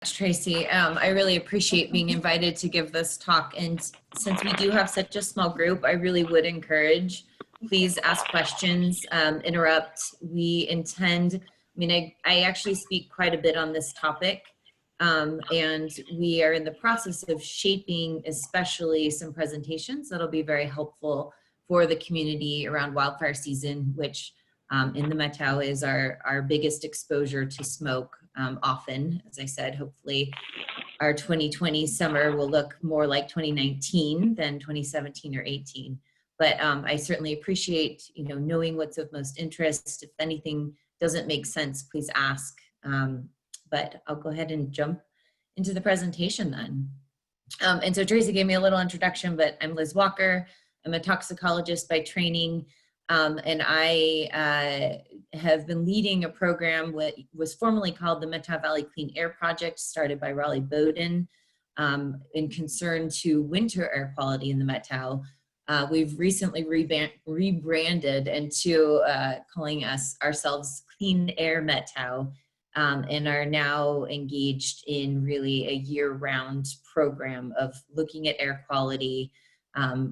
Tracy. I really appreciate being invited to give this talk. And since we do have such a small group, I really would encourage, please ask questions, interrupt. We intend, I actually speak quite a bit on this topic. And we are in the process of shaping especially some presentations that'll be very helpful for the community around wildfire season, which in the Metau is our biggest exposure to smoke. Often, as I said, hopefully our 2020 summer will look more like 2019 than 2017 or 18. But I certainly appreciate, knowing what's of most interest. If anything doesn't make sense, please ask. But I'll go ahead and jump into the presentation then. And so Tracy gave me a little introduction, but I'm Liz Walker. I'm a toxicologist by training. And I have been leading a program that was formerly called the Metau Valley Clean Air Project, started by Raleigh Bowden, in concern to winter air quality in the Metau. We've recently rebranded into calling ourselves Clean Air Metau, and are now engaged in really a year-round program of looking at air quality,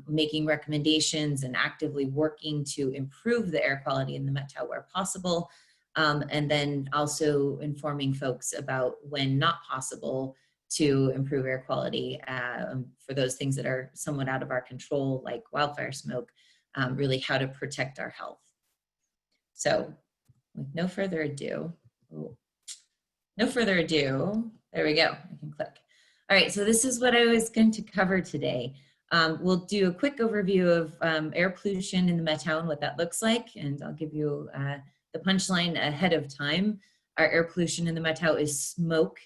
making recommendations and actively working to improve the air quality in the Metau where possible, and then also informing folks about when not possible to improve air quality for those things that are somewhat out of our control, like wildfire smoke, really how to protect our health. So with no further ado, there we go, I can click. All right, so this is what I was going to cover today. We'll do a quick overview of air pollution in the Metau and what that looks like, and I'll give you the punchline ahead of time. Our air pollution in the Metau is smoke,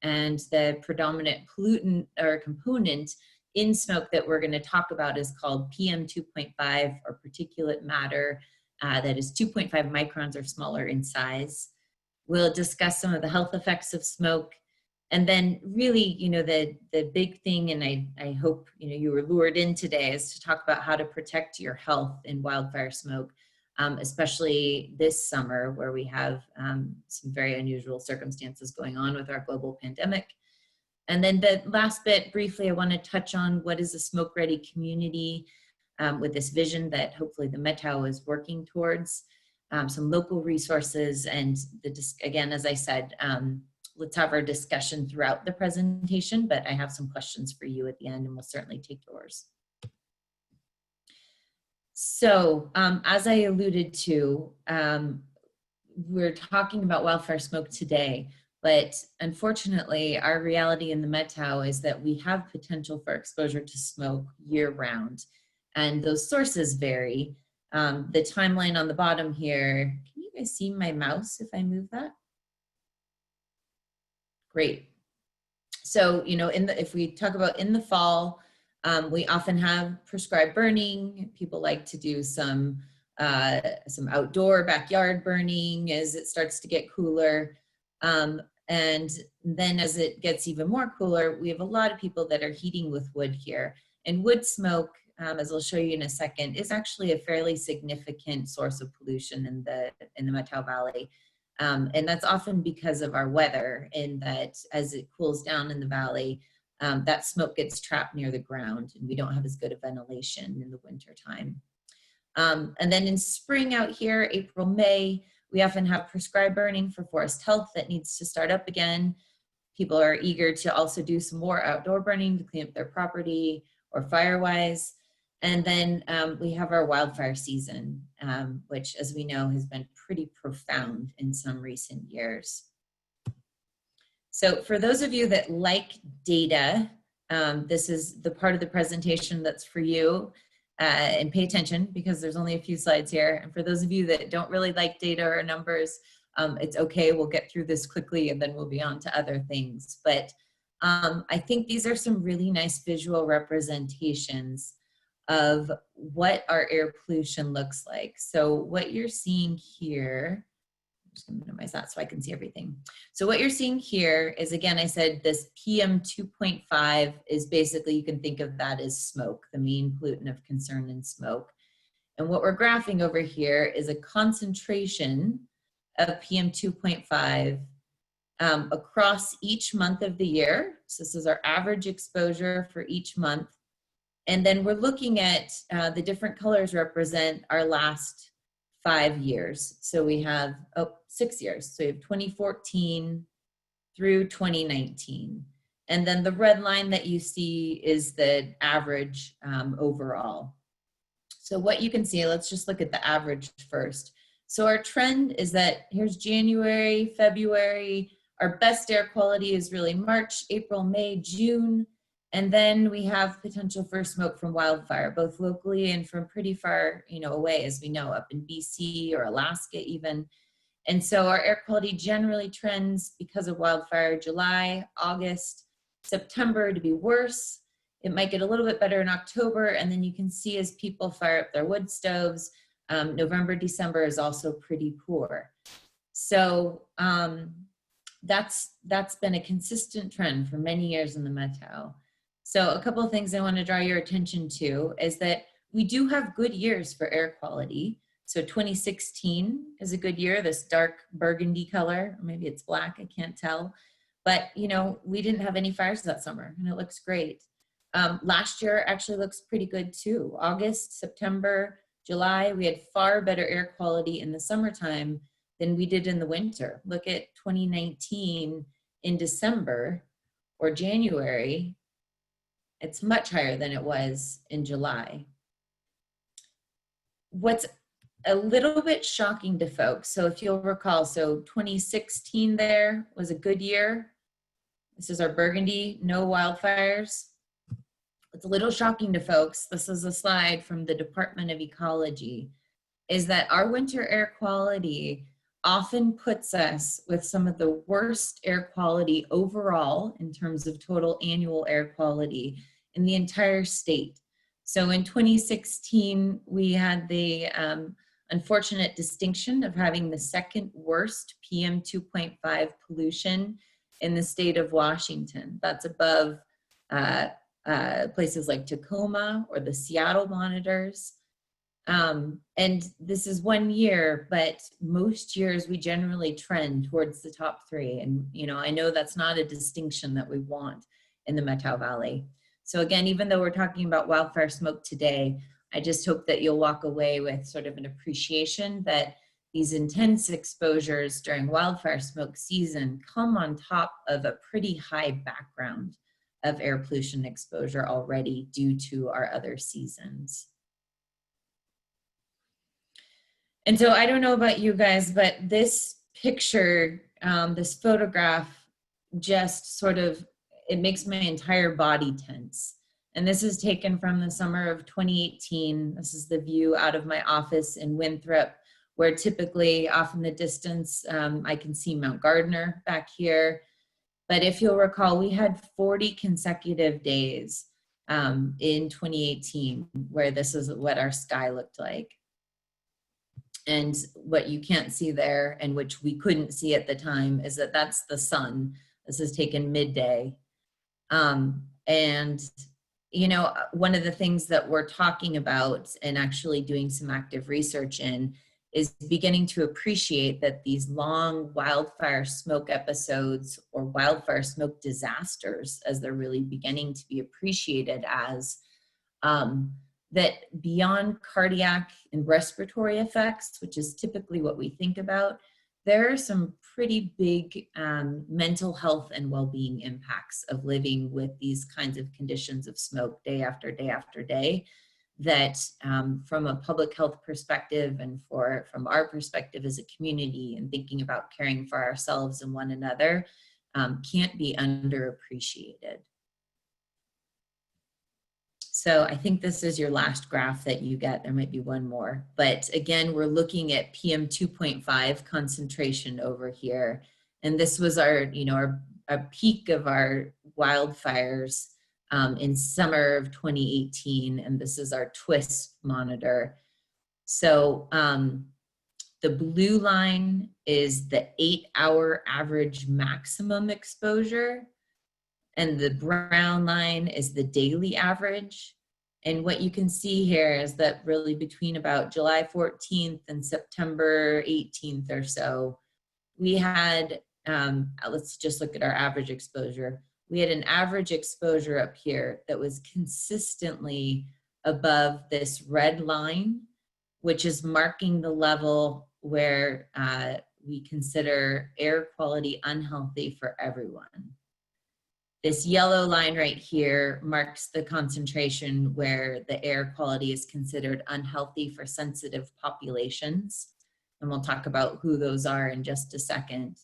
and the predominant pollutant or component in smoke that we're going to talk about is called PM 2.5, or particulate matter, that is 2.5 microns or smaller in size. We'll discuss some of the health effects of smoke. And then really, the big thing, and I hope, you were lured in today, is to talk about how to protect your health in wildfire smoke, especially this summer where we have some very unusual circumstances going on with our global pandemic. And then the last bit, briefly, I want to touch on what is a smoke-ready community with this vision that hopefully the Metau is working towards, some local resources, and again, as I said, let's have our discussion throughout the presentation, but I have some questions for you at the end, and we'll certainly take yours. So as I alluded to, we're talking about wildfire smoke today, but unfortunately our reality in the Metau is that we have potential for exposure to smoke year round, and those sources vary. The timeline on the bottom here, can you guys see my mouse if I move that? Great. So, if we talk about in the fall, we often have prescribed burning. People like to do some outdoor backyard burning as it starts to get cooler. And then as it gets even more cooler, we have a lot of people that are heating with wood here. And wood smoke, as I'll show you in a second, is actually a fairly significant source of pollution in the Metau Valley. And that's often because of our weather, in that as it cools down in the valley, that smoke gets trapped near the ground, and we don't have as good a ventilation in the winter time. And then in spring out here, April, May, we often have prescribed burning for forest health that needs to start up again. People are eager to also do some more outdoor burning to clean up their property or firewise. And then we have our wildfire season, which, as we know, has been pretty profound in some recent years. So for those of you that like data, this is the part of the presentation that's for you, and pay attention because there's only a few slides here. And for those of you that don't really like data or numbers, it's okay, we'll get through this quickly and then we'll be on to other things. But I think these are some really nice visual representations of what our air pollution looks like. So what you're seeing here, I'm just gonna minimize that so I can see everything. So what you're seeing here is, again, I said this PM 2.5 is basically, you can think of that as smoke, the main pollutant of concern in smoke. And what we're graphing over here is a concentration of PM 2.5 across each month of the year. So this is our average exposure for each month. And then we're looking at the different colors represent our last 5 years. So we have 6 years. So we have 2014 through 2019. And then the red line that you see is the average overall. So what you can see, let's just look at the average first. So our trend is that here's January, February. Our best air quality is really March, April, May, June. And then we have potential for smoke from wildfire, both locally and from pretty far, away, as we know, up in BC or Alaska even. And so our air quality generally trends because of wildfire, July, August, September to be worse. It might get a little bit better in October, and then you can see as people fire up their wood stoves, November, December is also pretty poor. So that's been a consistent trend for many years in the Metro. So a couple of things I want to draw your attention to is that we do have good years for air quality. So 2016 is a good year, this dark burgundy color, or maybe it's black, I can't tell. But, we didn't have any fires that summer, and it looks great. Last year actually looks pretty good too. August, September, July, we had far better air quality in the summertime than we did in the winter. Look at 2019 in December or January. It's much higher than it was in July. What's a little bit shocking to folks, so if you'll recall, so 2016 there was a good year. This is our burgundy, no wildfires. It's a little shocking to folks. This is a slide from the Department of Ecology, is that our winter air quality often puts us with some of the worst air quality overall in terms of total annual air quality in the entire state. So in 2016, we had the unfortunate distinction of having the second worst PM 2.5 pollution in the state of Washington. That's above places like Tacoma or the Seattle monitors. And this is 1 year, but most years we generally trend towards the top 3. And, I know that's not a distinction that we want in the Metro Valley. So again, even though we're talking about wildfire smoke today, I just hope that you'll walk away with sort of an appreciation that these intense exposures during wildfire smoke season come on top of a pretty high background of air pollution exposure already due to our other seasons. And so I don't know about you guys, but this picture, this photograph just sort of, it makes my entire body tense. And this is taken from the summer of 2018. This is the view out of my office in Winthrop, where typically off in the distance, I can see Mount Gardner back here. But if you'll recall, we had 40 consecutive days in 2018 where this is what our sky looked like. And what you can't see there, and which we couldn't see at the time, is that that's the sun. This is taken midday. And, one of the things that we're talking about and actually doing some active research in is beginning to appreciate that these long wildfire smoke episodes, or wildfire smoke disasters, as they're really beginning to be appreciated as, that beyond cardiac and respiratory effects, which is typically what we think about, there are some pretty big mental health and well-being impacts of living with these kinds of conditions of smoke day after day after day, that from a public health perspective and from our perspective as a community and thinking about caring for ourselves and one another, can't be underappreciated. So I think this is your last graph that you get. There might be one more, but again, we're looking at PM 2.5 concentration over here. And this was our peak of our wildfires in summer of 2018. And this is our twist monitor. So the blue line is the 8-hour average maximum exposure. And the brown line is the daily average. And what you can see here is that really between about July 14th and September 18th or so, we had let's just look at our average exposure. We had an average exposure up here that was consistently above this red line, which is marking the level where we consider air quality unhealthy for everyone. This yellow line right here marks the concentration where the air quality is considered unhealthy for sensitive populations. And we'll talk about who those are in just a second.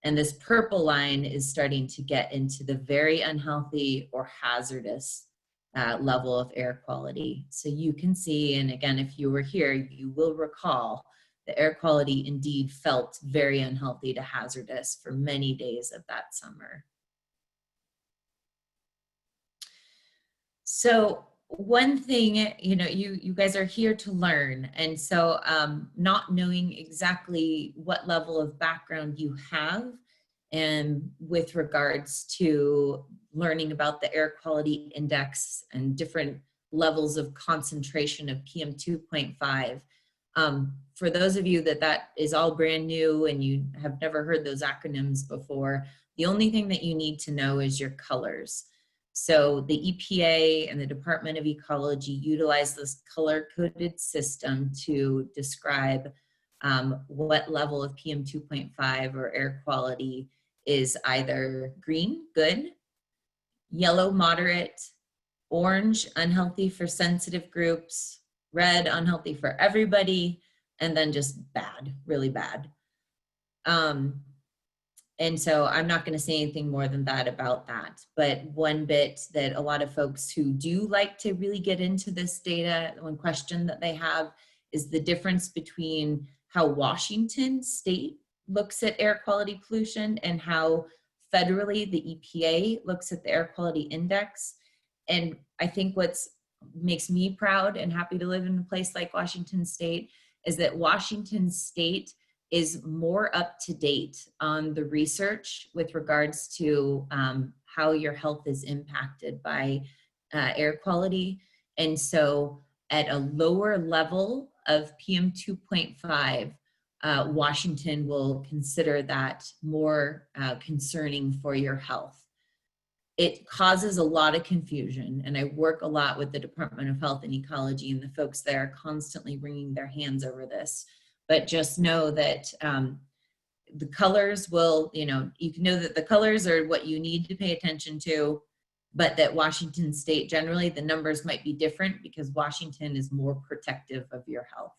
And this purple line is starting to get into the very unhealthy or hazardous level of air quality. So you can see, and again, if you were here, you will recall the air quality indeed felt very unhealthy to hazardous for many days of that summer. So one thing, you know, you guys are here to learn. And so not knowing exactly what level of background you have and with regards to learning about the air quality index and different levels of concentration of PM 2.5. For those of you that is all brand new and you have never heard those acronyms before, the only thing that you need to know is your colors. So the EPA and the Department of Ecology utilize this color-coded system to describe what level of PM 2.5 or air quality is either green, good, yellow, moderate, orange, unhealthy for sensitive groups, red, unhealthy for everybody, and then just bad, really bad. And so I'm not going to say anything more than that about that. But one bit that a lot of folks who do like to really get into this data, one question that they have is the difference between how Washington state looks at air quality pollution and how federally the EPA looks at the air quality index. And I think what's makes me proud and happy to live in a place like Washington state is that Washington state is more up to date on the research with regards to how your health is impacted by air quality. And so at a lower level of PM 2.5, Washington will consider that more concerning for your health. It causes a lot of confusion, and I work a lot with the Department of Health and Ecology, and the folks there are constantly wringing their hands over this. But just know that the colors will, you can know that the colors are what you need to pay attention to, but that Washington state, generally the numbers might be different because Washington is more protective of your health.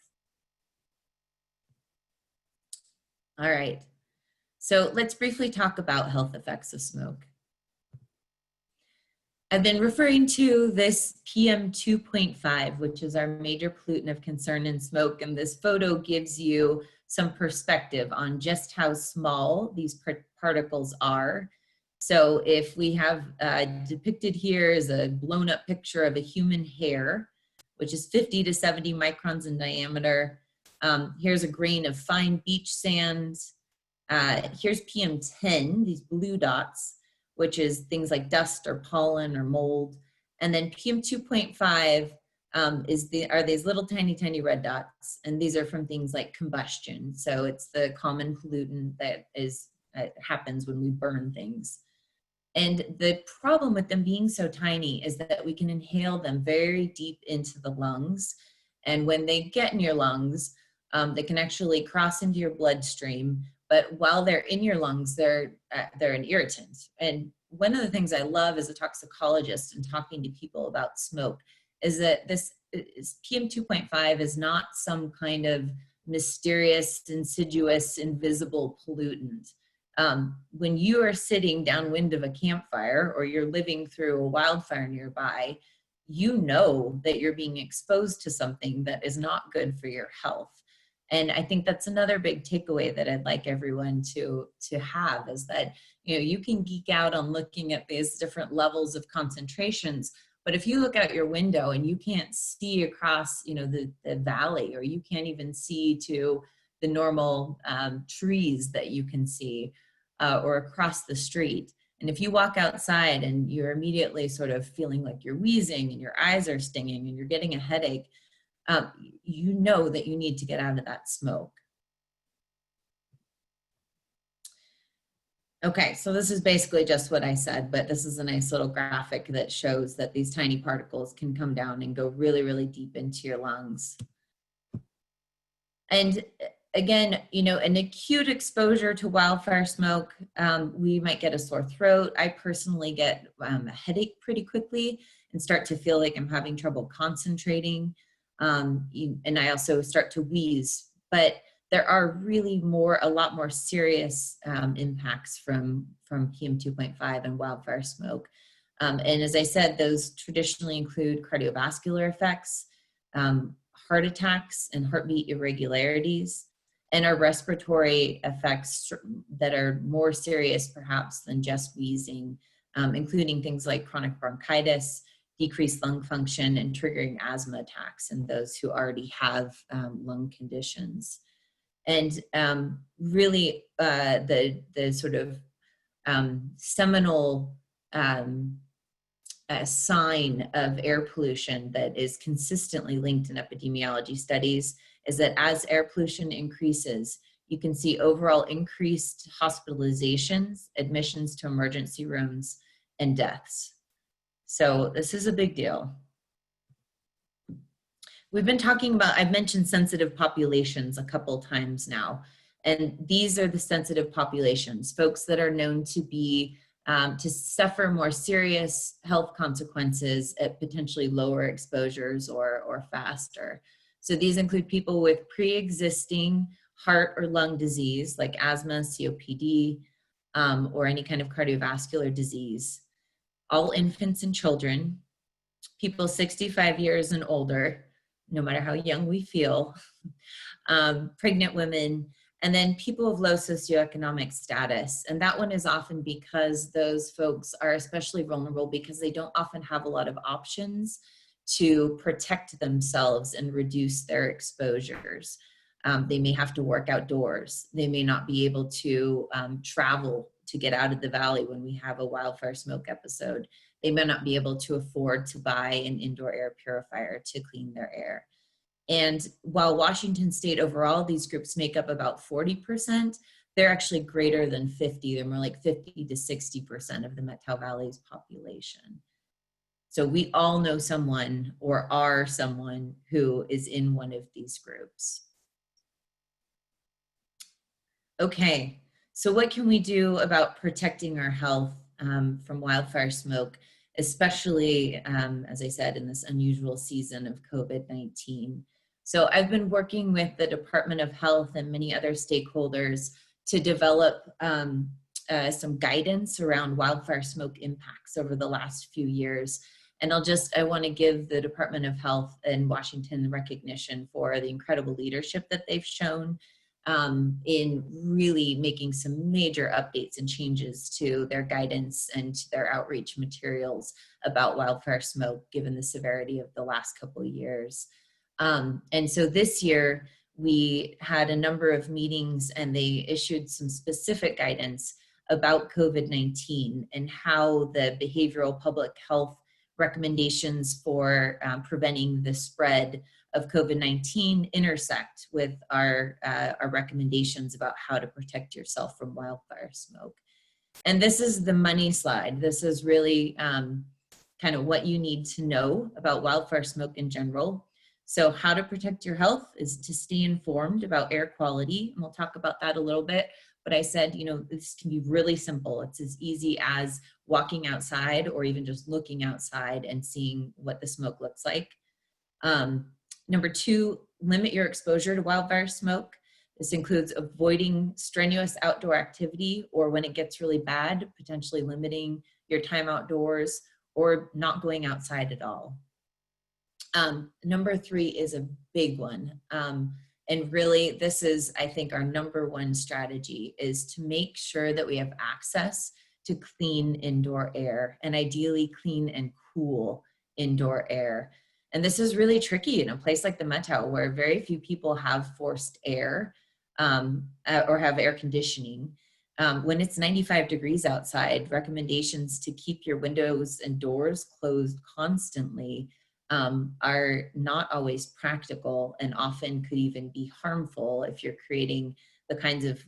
All right, so let's briefly talk about health effects of smoke. I've been referring to this PM 2.5, which is our major pollutant of concern in smoke, and this photo gives you some perspective on just how small these particles are. So if we have depicted here is a blown up picture of a human hair, which is 50 to 70 microns in diameter. Here's a grain of fine beach sand. Here's PM 10, these blue dots, which is things like dust or pollen or mold. And then PM 2.5 are these little tiny red dots. And these are from things like combustion. So it's the common pollutant that happens when we burn things. And the problem with them being so tiny is that we can inhale them very deep into the lungs. And when they get in your lungs, they can actually cross into your bloodstream. But while they're in your lungs, they're an irritant. And one of the things I love as a toxicologist and talking to people about smoke is that this PM 2.5 is not some kind of mysterious, insidious, invisible pollutant. When you are sitting downwind of a campfire or you're living through a wildfire nearby, you know that you're being exposed to something that is not good for your health. And I think that's another big takeaway that I'd like everyone to have is that, you can geek out on looking at these different levels of concentrations, but if you look out your window and you can't see across, the valley, or you can't even see to the normal trees that you can see or across the street. And if you walk outside and you're immediately sort of feeling like you're wheezing and your eyes are stinging and you're getting a headache, you know that you need to get out of that smoke. Okay, so this is basically just what I said, but this is a nice little graphic that shows that these tiny particles can come down and go really, really deep into your lungs. And again, you know, an acute exposure to wildfire smoke, we might get a sore throat. I personally get a headache pretty quickly and start to feel like I'm having trouble concentrating. And I also start to wheeze. But there are really a lot more serious impacts from PM 2.5 and wildfire smoke. And as I said, those traditionally include cardiovascular effects, heart attacks and heartbeat irregularities, and our respiratory effects that are more serious perhaps than just wheezing, including things like chronic bronchitis, decreased lung function, and triggering asthma attacks in those who already have lung conditions. And really the sort of seminal a sign of air pollution that is consistently linked in epidemiology studies is that as air pollution increases, you can see overall increased hospitalizations, admissions to emergency rooms, and deaths. So this is a big deal. We've been talking about, I've mentioned sensitive populations a couple times now, and these are the sensitive populations, folks that are known to be to suffer more serious health consequences at potentially lower exposures or faster. So these include people with pre-existing heart or lung disease like asthma, COPD, or any kind of cardiovascular disease, all infants and children, people 65 years and older, no matter how young we feel, pregnant women, and then people of low socioeconomic status. And that one is often because those folks are especially vulnerable because they don't often have a lot of options to protect themselves and reduce their exposures. They may have to work outdoors. They may not be able to travel to get out of the valley when we have a wildfire smoke episode. They may not be able to afford to buy an indoor air purifier to clean their air. And while Washington State overall, these groups make up about 40%, they're actually greater than 50. They're more like 50 to 60% of the Methow Valley's population. So we all know someone or are someone who is in one of these groups. Okay, so what can we do about protecting our health from wildfire smoke, especially, as I said, in this unusual season of COVID-19? So I've been working with the Department of Health and many other stakeholders to develop some guidance around wildfire smoke impacts over the last few years. And I want to give the Department of Health in Washington recognition for the incredible leadership that they've shown in really making some major updates and changes to their guidance and to their outreach materials about wildfire smoke, given the severity of the last couple of years. And so this year, we had a number of meetings and they issued some specific guidance about COVID-19 and how the behavioral public health recommendations for preventing the spread of COVID-19 intersect with our recommendations about how to protect yourself from wildfire smoke. And this is the money slide. This is really kind of what you need to know about wildfire smoke in general. So how to protect your health is to stay informed about air quality. And we'll talk about that a little bit. But I said, you know, this can be really simple. It's as easy as walking outside or even just looking outside and seeing what the smoke looks like. Number two, limit your exposure to wildfire smoke. This includes avoiding strenuous outdoor activity, or when it gets really bad, potentially limiting your time outdoors or not going outside at all. Number three is a big one. And really, this is, I think, our number one strategy is to make sure that we have access to clean indoor air, and ideally clean and cool indoor air. And this is really tricky in a place like the Methow, where very few people have forced air or have air conditioning. When it's 95 degrees outside, recommendations to keep your windows and doors closed constantly are not always practical and often could even be harmful if you're creating the kinds of,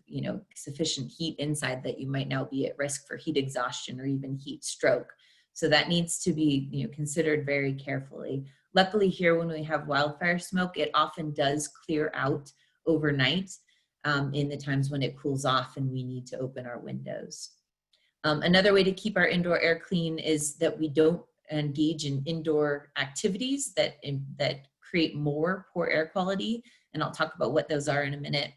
sufficient heat inside that you might now be at risk for heat exhaustion or even heat stroke. So that needs to be, considered very carefully. Luckily here, when we have wildfire smoke, it often does clear out overnight in the times when it cools off and we need to open our windows. Another way to keep our indoor air clean is that we don't engage in indoor activities that create more poor air quality. And I'll talk about what those are in a minute.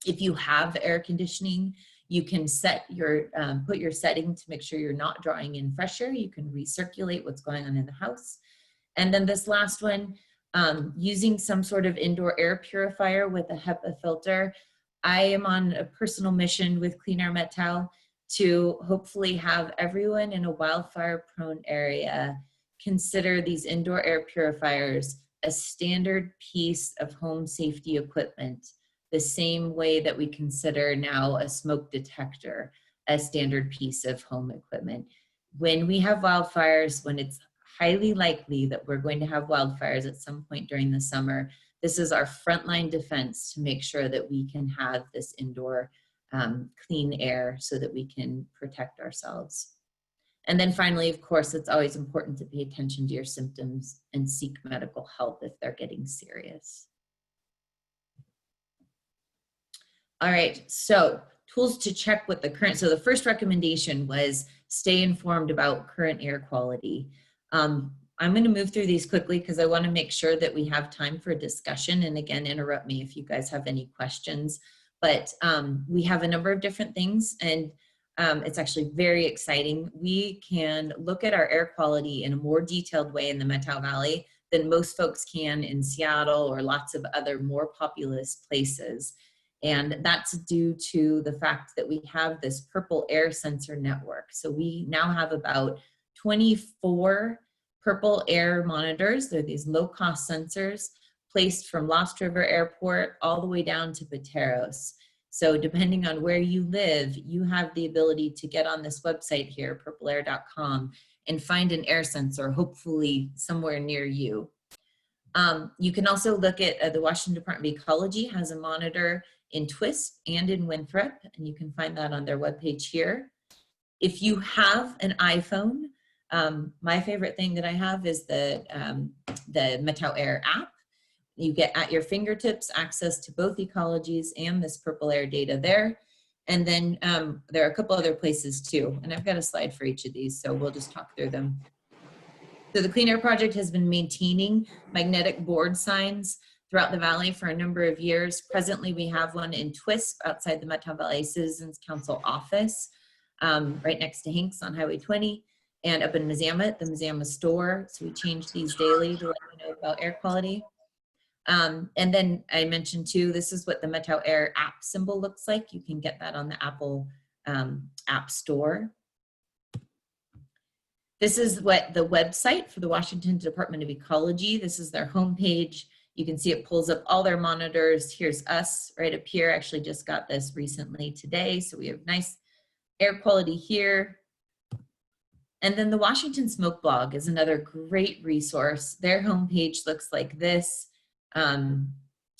If you have air conditioning, you can set your, put your setting to make sure you're not drawing in fresh air. You can recirculate what's going on in the house. And then this last one, using some sort of indoor air purifier with a HEPA filter. I am on a personal mission with Clean Air Mettal to hopefully have everyone in a wildfire prone area consider these indoor air purifiers a standard piece of home safety equipment, the same way that we consider now a smoke detector a standard piece of home equipment. When we have wildfires, when it's highly likely that we're going to have wildfires at some point during the summer, this is our frontline defense to make sure that we can have this indoor clean air so that we can protect ourselves. And then finally, of course, it's always important to pay attention to your symptoms and seek medical help if they're getting serious. All right, so tools to check what the current, so the first recommendation was stay informed about current air quality. I'm going to move through these quickly because I want to make sure that we have time for discussion. And again, interrupt me if you guys have any questions. But we have a number of different things, and it's actually very exciting. We can look at our air quality in a more detailed way in the Methow Valley than most folks can in Seattle or lots of other more populous places. And that's due to the fact that we have this purple air sensor network. So we now have about 24 purple air monitors. They're these low-cost sensors placed from Lost River Airport all the way down to Pateros. So depending on where you live, you have the ability to get on this website here, purpleair.com, and find an air sensor, hopefully somewhere near you. You can also look at the Washington Department of Ecology has a monitor in Twist and in Winthrop, and you can find that on their webpage here. If you have an iPhone, my favorite thing that I have is the Methow Air app. You get at your fingertips access to both ecologies and this purple air data there. And then there are a couple other places too. And I've got a slide for each of these, so we'll just talk through them. So the Clean Air Project has been maintaining magnetic board signs throughout the valley for a number of years. Presently, we have one in Twisp outside the Methow Valley Citizens Council office, right next to Hinks on Highway 20, and up in Mazama, the Mazama store. So we change these daily to let you know about air quality. And then I mentioned too, this is what the Methow Air app symbol looks like. You can get that on the Apple App Store. This is what the website for the Washington Department of Ecology, this is their homepage. You can see it pulls up all their monitors. Here's us right up here. Actually just got this recently today. So we have nice air quality here. And then the Washington Smoke Blog is another great resource. Their homepage looks like this.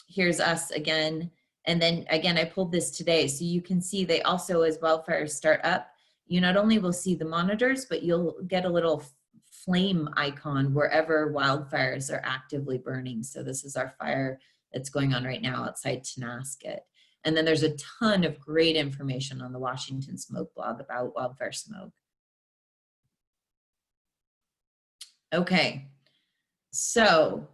Here's us again. And then again, I pulled this today. So you can see they also, as wildfires start up, you not only will see the monitors, but you'll get a little flame icon wherever wildfires are actively burning. So this is our fire that's going on right now outside Tenasket. And then there's a ton of great information on the Washington Smoke Blog about wildfire smoke. Okay, so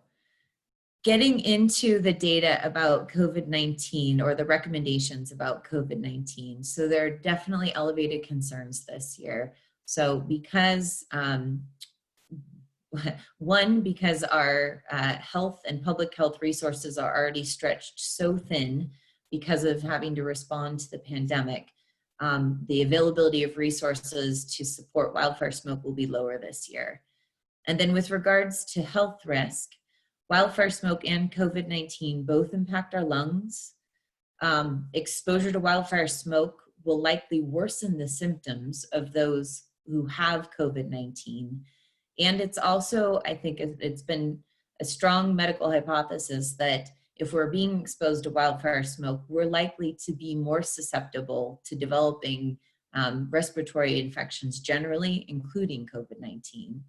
getting into the data about COVID-19 or the recommendations about COVID-19. So there are definitely elevated concerns this year. So because, one, because our health and public health resources are already stretched so thin because of having to respond to the pandemic, the availability of resources to support wildfire smoke will be lower this year. And then with regards to health risk, wildfire smoke and COVID-19 both impact our lungs. Exposure to wildfire smoke will likely worsen the symptoms of those who have COVID-19. And it's also, I think it's been a strong medical hypothesis that if we're being exposed to wildfire smoke, we're likely to be more susceptible to developing respiratory infections generally, including COVID-19.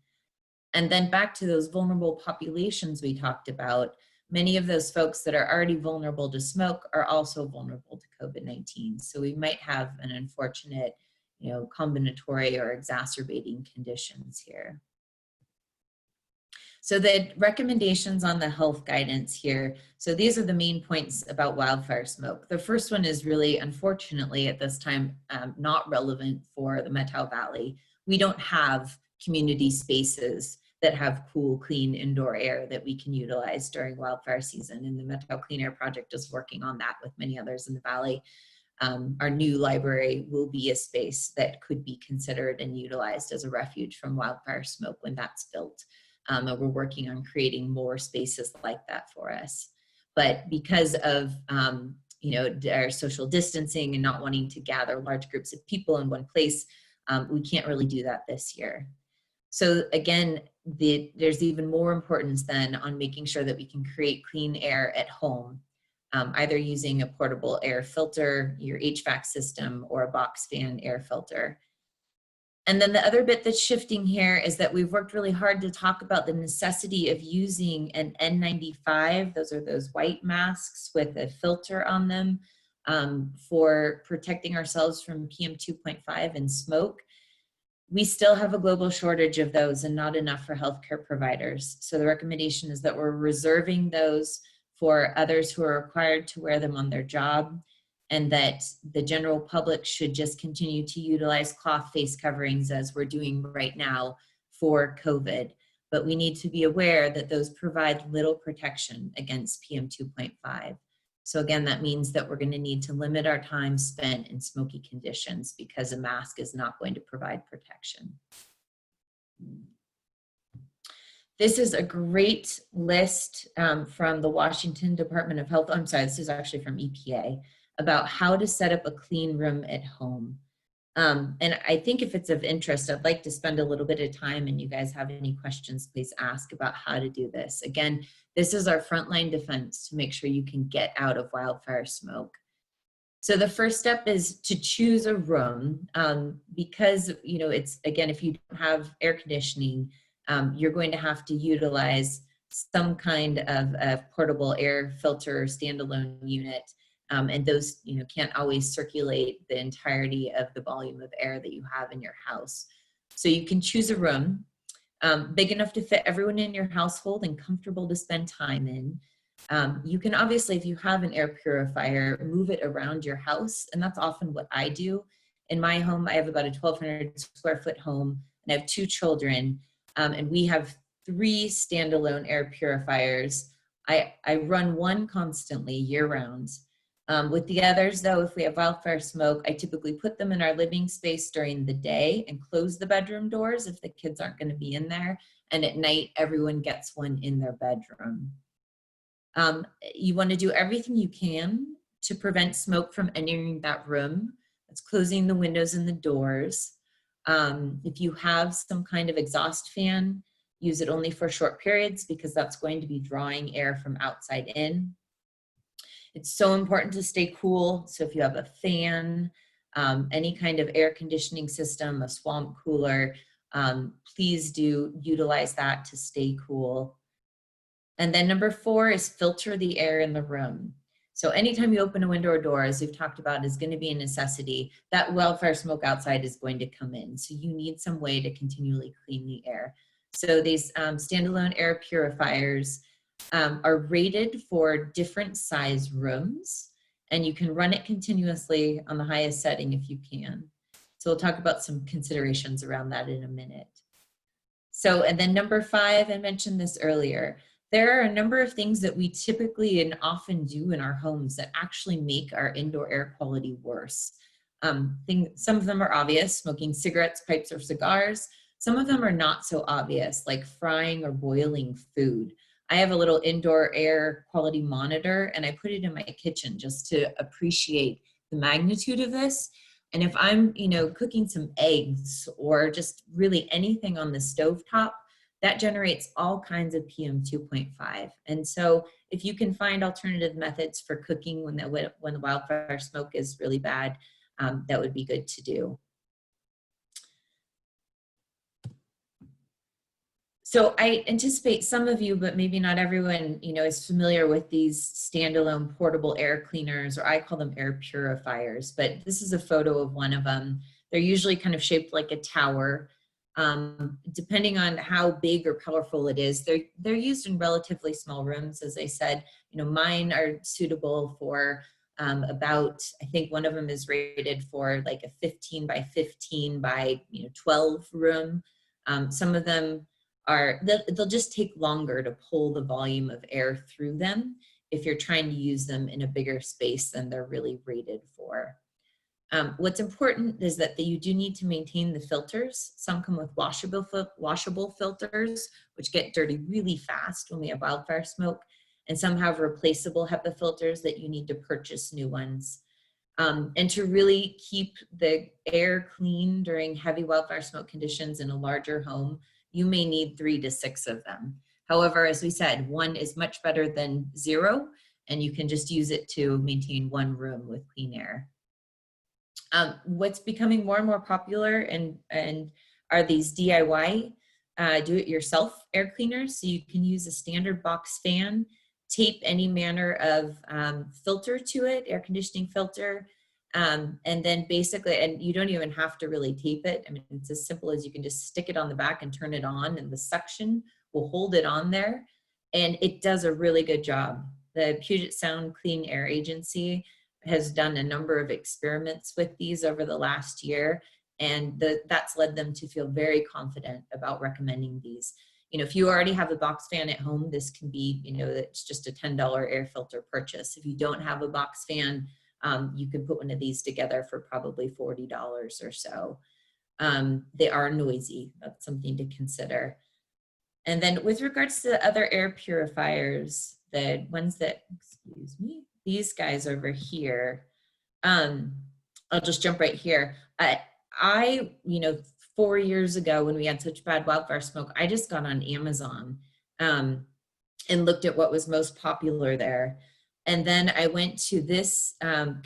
And then back to those vulnerable populations we talked about, many of those folks that are already vulnerable to smoke are also vulnerable to COVID-19. So we might have an unfortunate, combinatory or exacerbating conditions here. So the recommendations on the health guidance here. So these are the main points about wildfire smoke. The first one is really, unfortunately, at this time, not relevant for the Methow Valley. We don't have community spaces that have cool, clean indoor air that we can utilize during wildfire season. And the Methow Clean Air Project is working on that with many others in the Valley. Our new library will be a space that could be considered and utilized as a refuge from wildfire smoke when that's built. And we're working on creating more spaces like that for us. But because of our social distancing and not wanting to gather large groups of people in one place, we can't really do that this year. So again, there's even more importance then on making sure that we can create clean air at home, either using a portable air filter, your HVAC system, or a box fan air filter. And then the other bit that's shifting here is that we've worked really hard to talk about the necessity of using an N95. Those are those white masks with a filter on them for protecting ourselves from PM 2.5 and smoke. We still have a global shortage of those and not enough for healthcare providers. So the recommendation is that we're reserving those for others who are required to wear them on their job, and that the general public should just continue to utilize cloth face coverings as we're doing right now for COVID. But we need to be aware that those provide little protection against PM 2.5. So again, that means that we're going to need to limit our time spent in smoky conditions because a mask is not going to provide protection. This is a great list from the Washington Department of Health. I'm sorry, this is actually from EPA, about how to set up a clean room at home. And I think if it's of interest, I'd like to spend a little bit of time, and you guys have any questions, please ask about how to do this. Again, this is our frontline defense to make sure you can get out of wildfire smoke. So the first step is to choose a room because, it's, again, if you don't have air conditioning, you're going to have to utilize some kind of a portable air filter standalone unit. And those, can't always circulate the entirety of the volume of air that you have in your house. So you can choose a room big enough to fit everyone in your household and comfortable to spend time in. You can obviously, if you have an air purifier, move it around your house. And that's often what I do. In my home, I have about a 1,200 square foot home, and I have 2 children. And we have 3 standalone air purifiers. I run one constantly year round. With the others, though, if we have wildfire smoke, I typically put them in our living space during the day and close the bedroom doors if the kids aren't going to be in there. And at night, everyone gets one in their bedroom. You want to do everything you can to prevent smoke from entering that room. That's closing the windows and the doors. If you have some kind of exhaust fan, use it only for short periods because that's going to be drawing air from outside in. It's so important to stay cool. So if you have a fan, any kind of air conditioning system, a swamp cooler, please do utilize that to stay cool. And then number 4 is filter the air in the room. So anytime you open a window or door, as we've talked about, is going to be a necessity. That wildfire smoke outside is going to come in. So you need some way to continually clean the air. So these standalone air purifiers are rated for different size rooms, and you can run it continuously on the highest setting if you can. So we'll talk about some considerations around that in a minute. So, and then number 5, I mentioned this earlier, there are a number of things that we typically and often do in our homes that actually make our indoor air quality worse. Some of them are obvious, smoking cigarettes, pipes, or cigars. Some of them are not so obvious, like frying or boiling food. I have a little indoor air quality monitor, and I put it in my kitchen just to appreciate the magnitude of this. And if I'm, cooking some eggs or just really anything on the stovetop, that generates all kinds of PM 2.5. And so if you can find alternative methods for cooking when the wildfire smoke is really bad, that would be good to do. So I anticipate some of you, but maybe not everyone, is familiar with these standalone portable air cleaners, or I call them air purifiers, but this is a photo of one of them. They're usually kind of shaped like a tower. Depending on how big or powerful it is, they're used in relatively small rooms. As I said, mine are suitable for about, I think one of them is rated for like a 15 by 15 by 12 room. Some of them they'll just take longer to pull the volume of air through them if you're trying to use them in a bigger space than they're really rated for. What's important is that you do need to maintain the filters. Some come with washable filters, which get dirty really fast when we have wildfire smoke, and some have replaceable HEPA filters that you need to purchase new ones. And to really keep the air clean during heavy wildfire smoke conditions in a larger home, you may need 3 to 6 of them. However, as we said, 1 is much better than 0, and you can just use it to maintain 1 room with clean air. What's becoming more and more popular and are these DIY, do-it-yourself air cleaners. So you can use a standard box fan, tape any manner of filter to it, air conditioning filter, and then basically, and you don't even have to really tape it. I mean, it's as simple as you can just stick it on the back and turn it on, and the suction will hold it on there, and it does a really good job. The Puget Sound Clean Air Agency has done a number of experiments with these over the last year, and that's led them to feel very confident about recommending these. If you already have a box fan at home, this can be, it's just a $10 air filter purchase. If you don't have a box fan, you can put one of these together for probably $40 or so. They are noisy. That's something to consider. And then with regards to the other air purifiers, the ones that, excuse me, these guys over here, I'll just jump right here. I 4 years ago when we had such bad wildfire smoke, I just got on Amazon and looked at what was most popular there. And then I went to this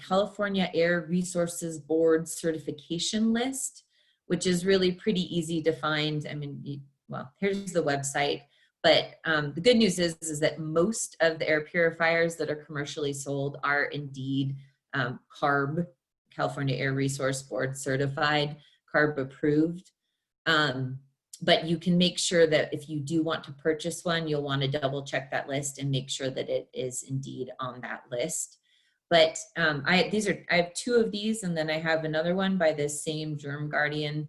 California Air Resources Board certification list, which is really pretty easy to find. I mean, well, here's the website. But the good news is that most of the air purifiers that are commercially sold are indeed CARB, California Air Resource Board certified, CARB approved. But you can make sure that if you do want to purchase one, you'll want to double check that list and make sure that it is indeed on that list. But I have 2 of these, and then I have another one by this same Germ Guardian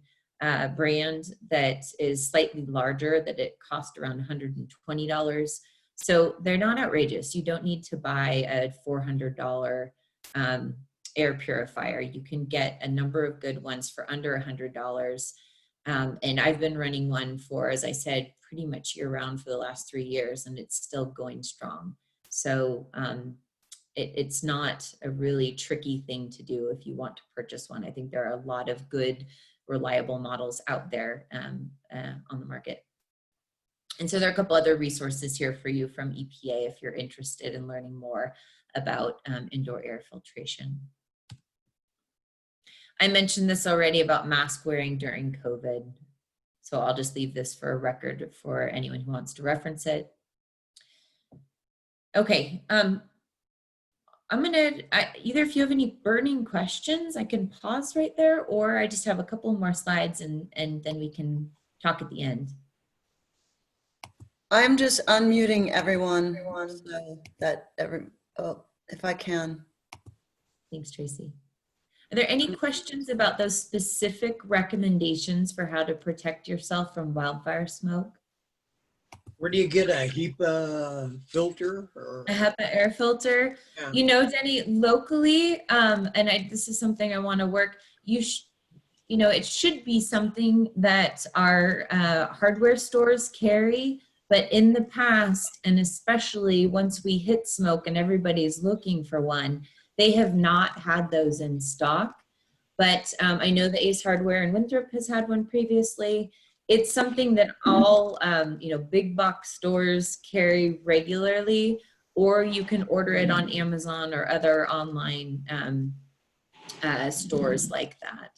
brand that is slightly larger, that it cost around $120. So they're not outrageous. You don't need to buy a $400 air purifier. You can get a number of good ones for under $100. And I've been running one for, as I said, pretty much year round for the last 3 years, and it's still going strong. So it's not a really tricky thing to do if you want to purchase one. I think there are a lot of good, reliable models out there on the market. And so there are a couple other resources here for you from EPA if you're interested in learning more about indoor air filtration. I mentioned this already about mask wearing during COVID, so I'll just leave this for a record for anyone who wants to reference it. Okay, either if you have any burning questions, I can pause right there, or I just have a couple more slides and then we can talk at the end. I'm just unmuting everyone so that if I can. Thanks, Tracy. Are there any questions about those specific recommendations for how to protect yourself from wildfire smoke? Where do you get a HEPA filter? Or? A HEPA air filter? Yeah. Denny, locally, this is something I want to work, it should be something that our hardware stores carry, but in the past, and especially once we hit smoke and everybody's looking for one, they have not had those in stock. But I know the Ace Hardware in Winthrop has had one previously, It's something that all, big box stores carry regularly, or you can order it on Amazon or other online stores like that.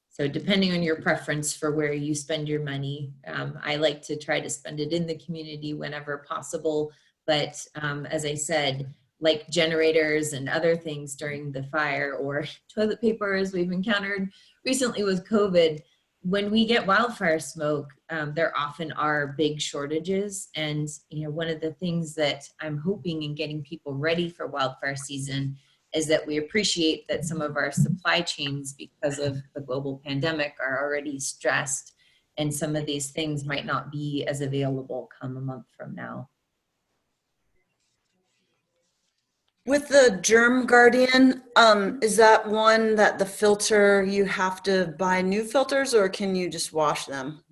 So depending on your preference for where you spend your money, I like to try to spend it in the community whenever possible. But as I said, like generators and other things during the fire, or toilet paper as we've encountered recently with COVID, when we get wildfire smoke, there often are big shortages. And one of the things that I'm hoping in getting people ready for wildfire season is that we appreciate that some of our supply chains, because of the global pandemic, are already stressed, and some of these things might not be as available come a month from now. With the Germ Guardian, is that one that the filter, you have to buy new filters, or can you just wash them?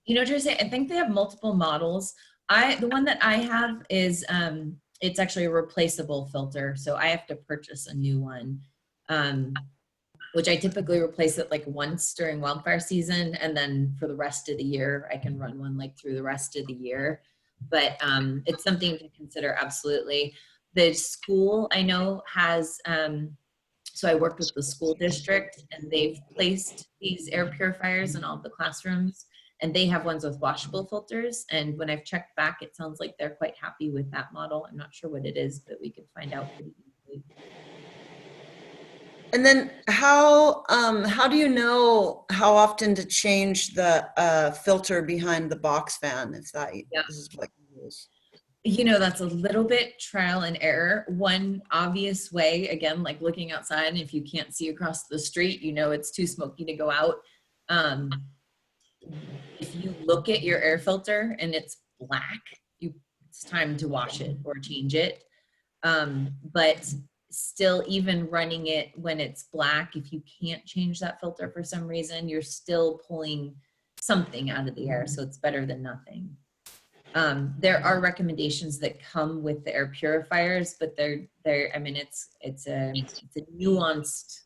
Tracy, I think they have multiple models. The one that I have is, it's actually a replaceable filter, so I have to purchase a new one, which I typically replace it like once during wildfire season, and then for the rest of the year, I can run one like through the rest of the year. But it's something to consider, absolutely. The school I know has, so I worked with the school district, and they've placed these air purifiers in all the classrooms, and they have ones with washable filters. And when I've checked back, it sounds like they're quite happy with that model. I'm not sure what it is, but we could find out pretty easily. And then how do you know how often to change the filter behind the box fan, if that is what you use? That's a little bit trial and error. One obvious way, again, like looking outside, and if you can't see across the street, it's too smoky to go out. If you look at your air filter and it's black, it's time to wash it or change it. But still, even running it when it's black, if you can't change that filter for some reason, you're still pulling something out of the air, so it's better than nothing. There are recommendations that come with the air purifiers, but it's a nuanced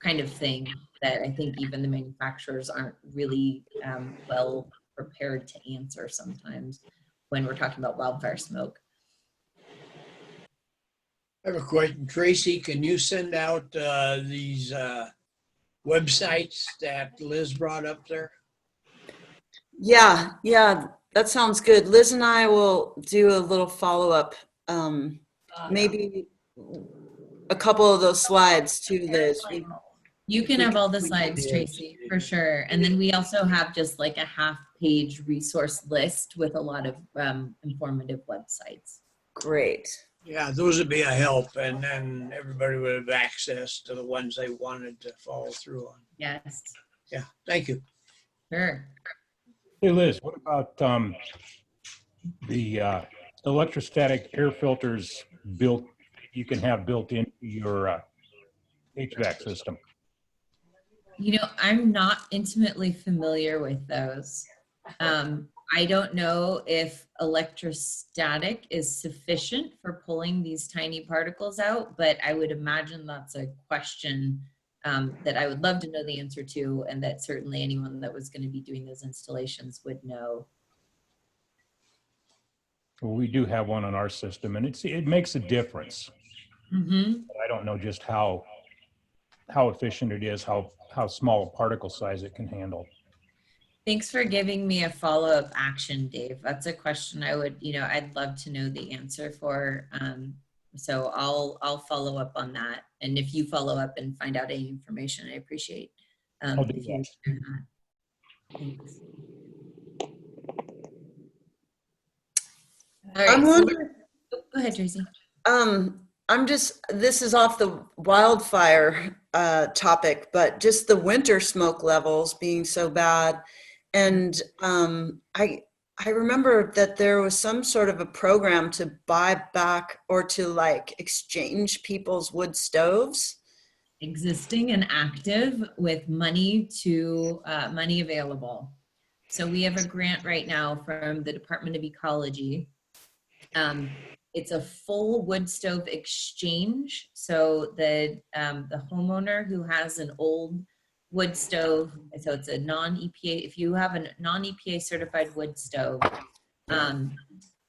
kind of thing that I think even the manufacturers aren't really well prepared to answer sometimes when we're talking about wildfire smoke. I have a question. Tracy, can you send out these websites that Liz brought up there? Yeah, that sounds good. Liz and I will do a little follow-up, maybe a couple of those slides too, Liz. You can have all the slides, Tracy, for sure. And then we also have just like a half-page resource list with a lot of informative websites. Great. Yeah, those would be a help, and then everybody would have access to the ones they wanted to follow through on. Yes. Yeah, thank you. Sure. Hey, Liz, what about the electrostatic air filters you can have built into your HVAC system? I'm not intimately familiar with those. I don't know if electrostatic is sufficient for pulling these tiny particles out, but I would imagine that's a question that I would love to know the answer to, and that certainly anyone that was going to be doing those installations would know. Well, we do have one on our system, and it makes a difference. Mm-hmm. I don't know just how efficient it is, how small a particle size it can handle. Thanks for giving me a follow-up action, Dave. That's a question I would, I'd love to know the answer for. So I'll follow up on that. And if you follow up and find out any information, I appreciate if you share that. Thanks. All right. Go ahead, Tracy. This is off the wildfire topic, but just the winter smoke levels being so bad. And I remember that there was some sort of a program to buy back or to like exchange people's wood stoves. Existing and active with money available. So we have a grant right now from the Department of Ecology. It's a full wood stove exchange. So the homeowner who has an old wood stove, so it's a non-EPA, if you have a non-EPA certified wood stove,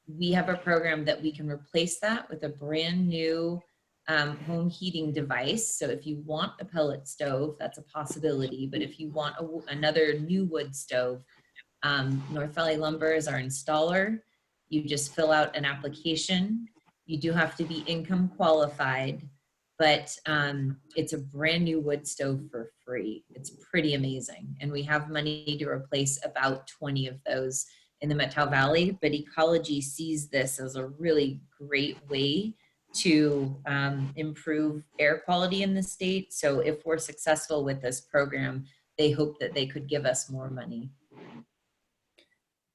we have a program that we can replace that with a brand new home heating device. So if you want a pellet stove, that's a possibility. But if you want another new wood stove, North Valley Lumber is our installer. You just fill out an application. You do have to be income qualified, but it's a brand new wood stove for free. It's pretty amazing. And we have money to replace about 20 of those in the Methow Valley, but Ecology sees this as a really great way to improve air quality in the state. So if we're successful with this program, they hope that they could give us more money.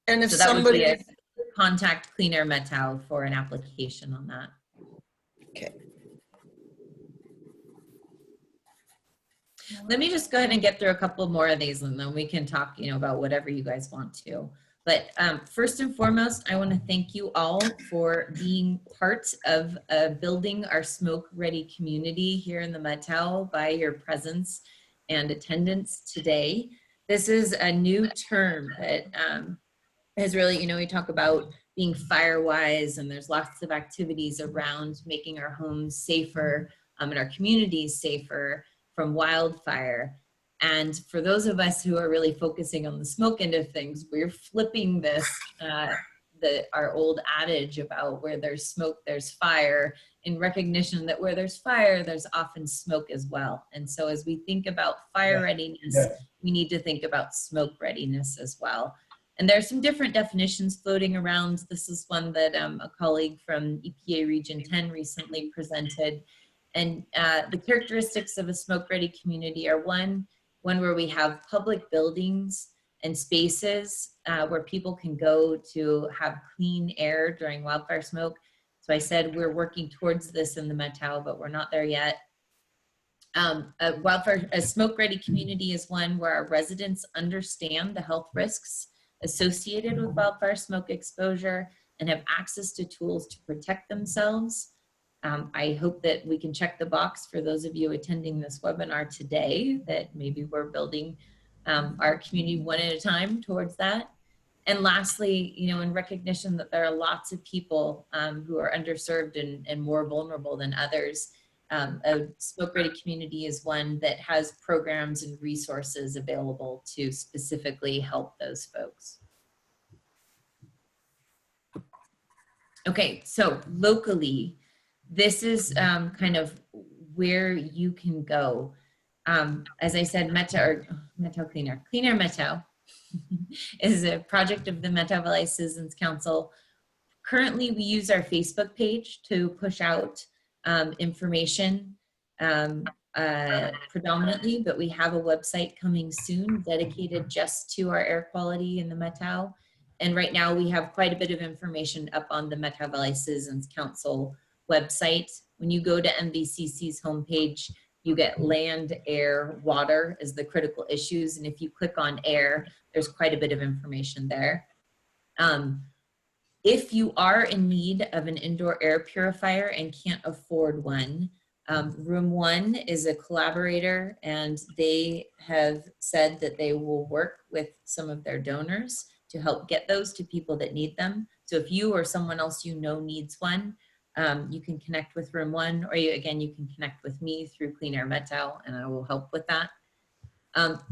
And if So that would somebody, be a contact Clean Air Methow for an application on that. okay. Let me just go ahead and get through a couple more of these, and then we can talk, about whatever you guys want to. But first and foremost, I want to thank you all for being part of building our smoke-ready community here in the Methow by your presence and attendance today. This is a new term that has really, we talk about being fire-wise, and there's lots of activities around making our homes safer and our communities safer from wildfire. And for those of us who are really focusing on the smoke end of things, we're flipping this, our old adage about where there's smoke, there's fire, in recognition that where there's fire, there's often smoke as well. And so as we think about fire readiness, we need to think about smoke readiness as well. And there are some different definitions floating around. This is one that a colleague from EPA Region 10 recently presented. And the characteristics of a smoke-ready community are one where we have public buildings and spaces where people can go to have clean air during wildfire smoke. So I said we're working towards this in the Methow, but we're not there yet. A smoke-ready community is one where our residents understand the health risks associated with wildfire smoke exposure and have access to tools to protect themselves. I hope that we can check the box for those of you attending this webinar today, that maybe we're building our community one at a time towards that. And lastly, in recognition that there are lots of people who are underserved and more vulnerable than others, a smoke-ready community is one that has programs and resources available to specifically help those folks. Okay, so locally, this is kind of where you can go. As I said, Clean Air Methow is a project of the Methow Valley Citizens Council. Currently, we use our Facebook page to push out information predominantly, but we have a website coming soon dedicated just to our air quality in the Methow. And right now we have quite a bit of information up on the Methow Valley Citizens Council website. When you go to MVCC's homepage, you get land, air, water as the critical issues. And if you click on air, there's quite a bit of information there. If you are in need of an indoor air purifier and can't afford one, Room 1 is a collaborator, and they have said that they will work with some of their donors to help get those to people that need them. So if you or someone else needs one, you can connect with Room 1, or you can connect with me through Clean Air Methow, and I will help with that.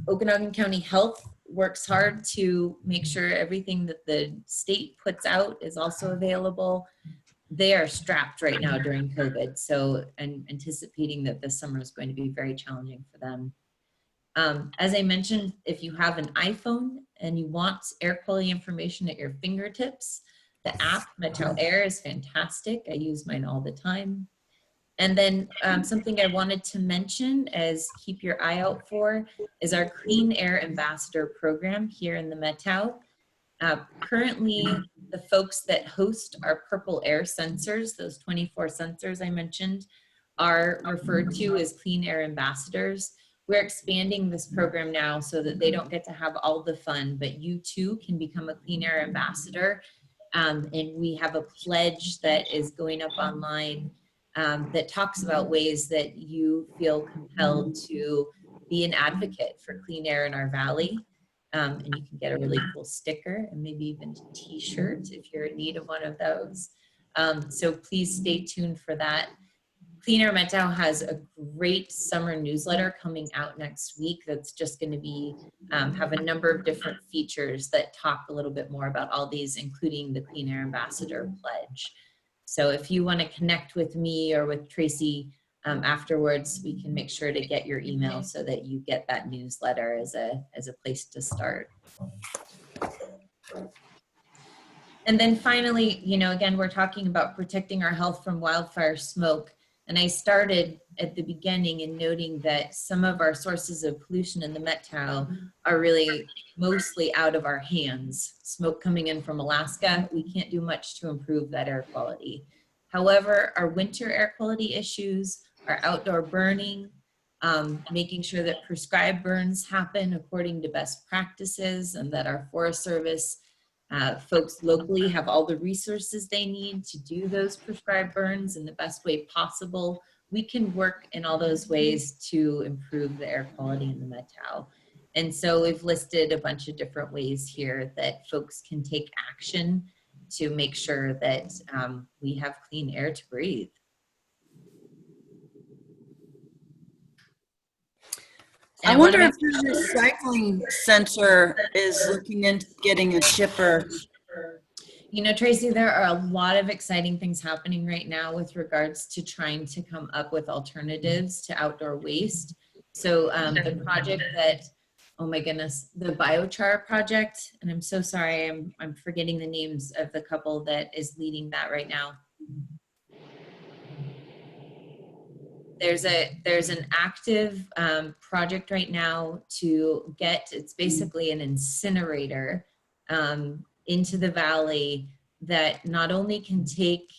Okanagan County Health works hard to make sure everything that the state puts out is also available. They are strapped right now during COVID, so I'm anticipating that this summer is going to be very challenging for them. As I mentioned, if you have an iPhone and you want air quality information at your fingertips, the app Methow Air is fantastic. I use mine all the time. And then something I wanted to mention as keep your eye out for is our Clean Air Ambassador program here in the Methow. Currently, the folks that host our purple air sensors, those 24 sensors I mentioned, are referred to as Clean Air Ambassadors. We're expanding this program now so that they don't get to have all the fun, but you too can become a Clean Air Ambassador. And we have a pledge that is going up online that talks about ways that you feel compelled to be an advocate for clean air in our valley. And you can get a really cool sticker and maybe even a t-shirt if you're in need of one of those. So please stay tuned for that. Clean Air Metao has a great summer newsletter coming out next week that's just going to be have a number of different features that talk a little bit more about all these, including the Clean Air Ambassador Pledge. So if you want to connect with me or with Tracy afterwards, we can make sure to get your email so that you get that newsletter as a place to start. And then finally, you know, again, we're talking about protecting our health from wildfire smoke. And I started at the beginning in noting that some of our sources of pollution in the Metao are really mostly out of our hands. Smoke coming in from Alaska, we can't do much to improve that air quality. However, our winter air quality issues, our outdoor burning, making sure that prescribed burns happen according to best practices and that our Forest Service folks locally have all the resources they need to do those prescribed burns in the best way possible. We can work in all those ways to improve the air quality in the Metao. And so we've listed a bunch of different ways here that folks can take action to make sure that we have clean air to breathe. I wonder if the recycling center is looking into getting a chipper. You know, Tracy, there are a lot of exciting things happening right now with regards to trying to come up with alternatives to outdoor waste. So the project that, oh my goodness, the biochar project, and I'm so sorry, I'm forgetting the names of the couple that is leading that right now. There's an active project right now to get, it's basically an incinerator into the valley that not only can take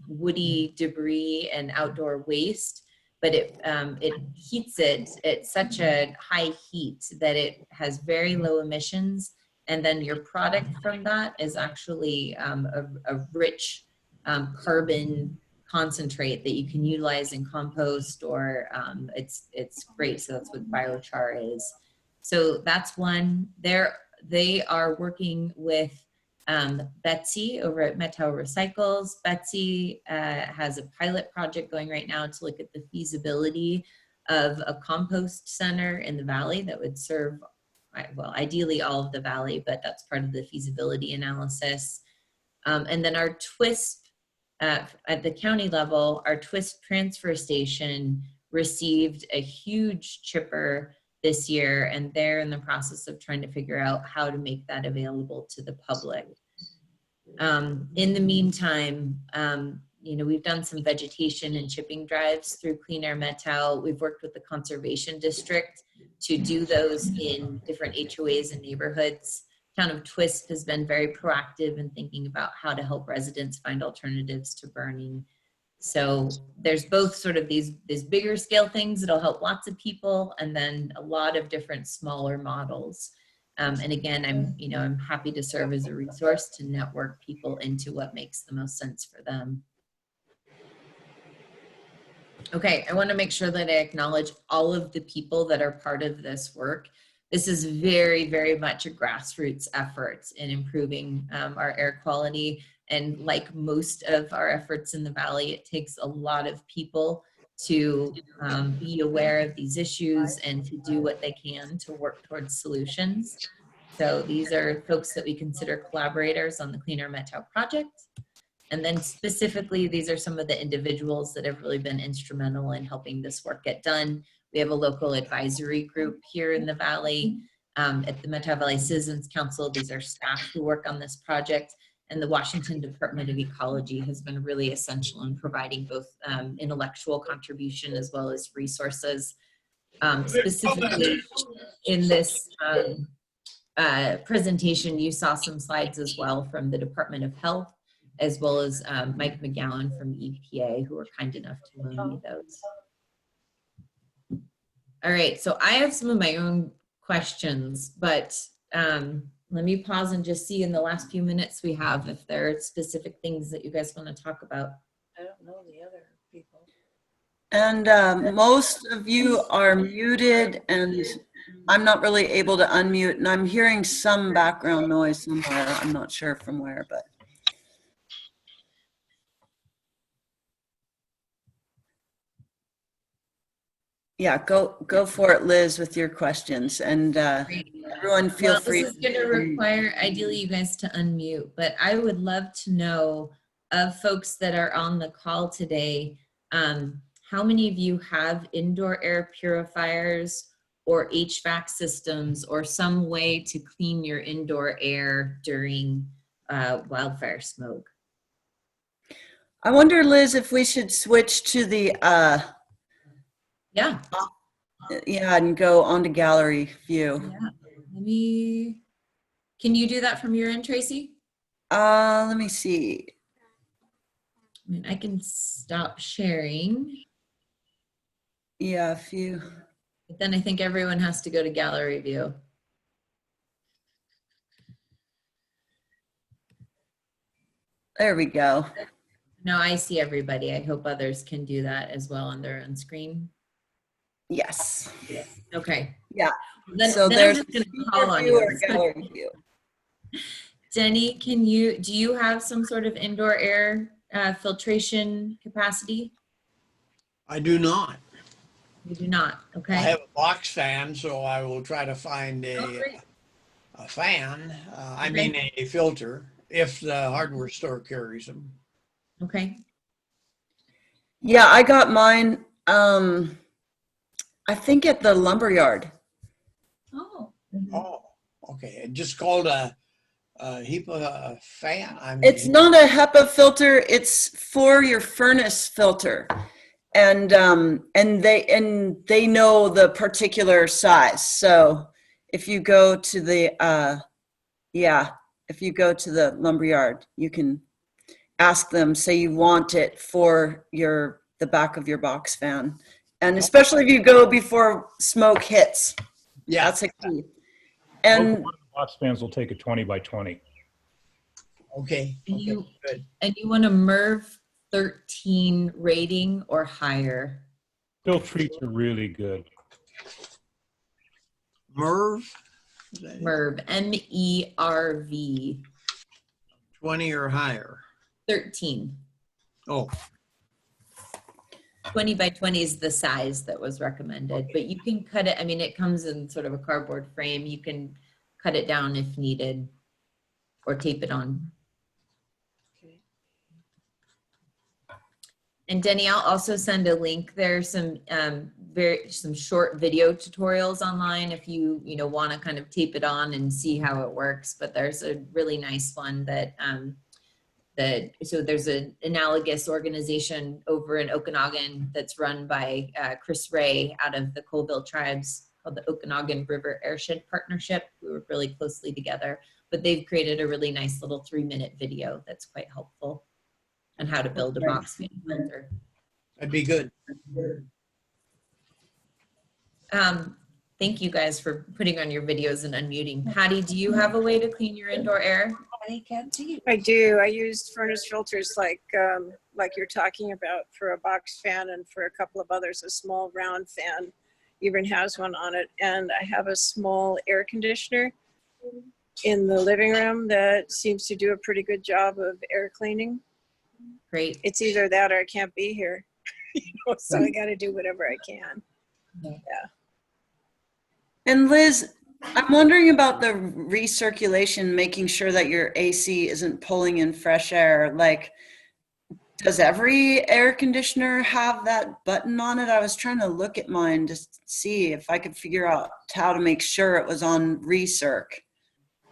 woody debris and outdoor waste, but it heats it at such a high heat that it has very low emissions. And then your product from that is actually a rich carbon concentrate that you can utilize in compost, or it's great. So that's what biochar is. So that's one. They are working with Betsy over at Metao Recycles. Betsy has a pilot project going right now to look at the feasibility of a compost center in the valley that would serve, well, ideally all of the valley, but that's part of the feasibility analysis. And then our TWISP, at the county level, our TWISP transfer station received a huge chipper this year, and they're in the process of trying to figure out how to make that available to the public. In the meantime, you know, we've done some vegetation and chipping drives through Clean Air Metao. We've worked with the Conservation District to do those in different HOAs and neighborhoods. Town of Twisp has been very proactive in thinking about how to help residents find alternatives to burning. So there's both sort of these bigger scale things that'll help lots of people, and then a lot of different smaller models. And again, I'm happy to serve as a resource to network people into what makes the most sense for them. Okay, I want to make sure that I acknowledge all of the people that are part of this work. This is very, very much a grassroots effort in improving our air quality. And like most of our efforts in the Valley, it takes a lot of people to be aware of these issues and to do what they can to work towards solutions. So these are folks that we consider collaborators on the Clean Air Metao project. And then specifically, these are some of the individuals that have really been instrumental in helping this work get done. We have a local advisory group here in the Valley at the Metao Valley Citizens Council. These are staff who work on this project, and the Washington Department of Ecology has been really essential in providing both intellectual contribution as well as resources. Specifically in this presentation, you saw some slides as well from the Department of Health, as well as Mike McGowan from EPA, who were kind enough to loan me those. All right, so I have some of my own questions, but let me pause and just see in the last few minutes we have if there are specific things that you guys want to talk about. I don't know the other people. And most of you are muted, and I'm not really able to unmute, and I'm hearing some background noise somewhere. I'm not sure from where, but. Yeah, go for it, Liz, with your questions, and everyone feel Well, free. this is going to require ideally you guys to unmute, but I would love to know of folks that are on the call today, how many of you have indoor air purifiers or HVAC systems or some way to clean your indoor air during wildfire smoke? I wonder, Liz, if we should switch to the Yeah. yeah, and go on to gallery view. Yeah. Can you do that from your end, Tracy? Let me see. I mean, I can stop sharing. Yeah, if you. But then I think everyone has to go to gallery view. There we go. No, I see everybody. I hope others can do that as well on their own screen. Yes. Okay. Yeah. Then, So then there's I'm just going to call on view you. or gallery view. Denny, do you have some sort of indoor air filtration capacity? I do not. You do not. Okay. I have a box fan, so I will try to find Oh, great. a fan. I Okay. mean a filter, if the hardware store carries them. Okay. Yeah, I got mine. I think at the lumberyard. Oh. Oh, okay. It just called a HEPA fan. I mean, It's not a HEPA filter. It's for your furnace filter, and they know the particular size. So if you go to the if you go to the lumberyard, you can ask them. Say you want it for the back of your box fan, and especially if you go before smoke hits. yeah. That's a key. And One of the box fans will take a 20 by 20. Okay. Okay. Good. And you want a MERV 13 rating or higher? Filtreats are really good. MERV? Is that it? MERV, MERV 20 or higher. 13. Oh, 20 by 20 is the size that was recommended, but you can cut it. I mean, it comes in sort of a cardboard frame. You can cut it down if needed or tape it on. okay. And Denny, I'll also send a link. There's some some short video tutorials online if you want to kind of tape it on and see how it works. But there's a really nice one that so there's an analogous organization over in Okanagan that's run by Chris Ray out of the Colville tribes called the Okanagan River Airshed Partnership. We work really closely together, but they've created a really nice little 3-minute video that's quite helpful on how to build a box fan filter. That'd be good. Thank you guys for putting on your videos and unmuting. Patty, do you have a way to clean your indoor air? I do. I used furnace filters like you're talking about for a box fan, and for a couple of others, a small round fan even has one on it. And I have a small air conditioner in the living room that seems to do a pretty good job of air cleaning. Great. It's either that or I can't be here. So I got to do whatever I can. Yeah. And Liz, I'm wondering about the recirculation, making sure that your AC isn't pulling in fresh air. Like, does every air conditioner have that button on it? I was trying to look at mine to see if I could figure out how to make sure it was on recirc.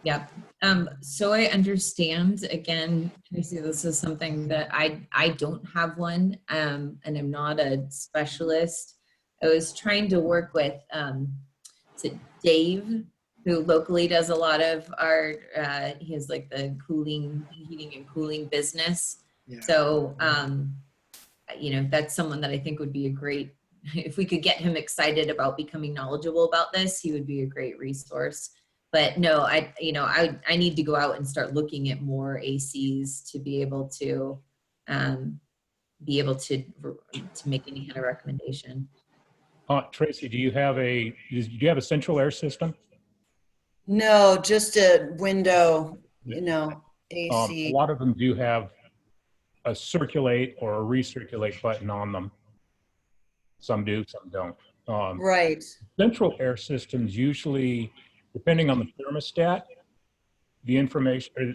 Yeah. So I understand, again, Tracy, this is something that I don't have one, and I'm not a specialist. I was trying to work with, is it Dave, who locally does a lot of our, he has like the heating and cooling business. Yeah. So, that's someone that I think would be a great, if we could get him excited about becoming knowledgeable about this, he would be a great resource. But no, I need to go out and start looking at more ACs to be able to, be able to make any kind of recommendation. Tracy, do you have a central air system? No, just a window, A AC. lot of them do have a circulate or a recirculate button on them. Some do, some don't. Right. Central air systems usually, depending on the thermostat, the information, or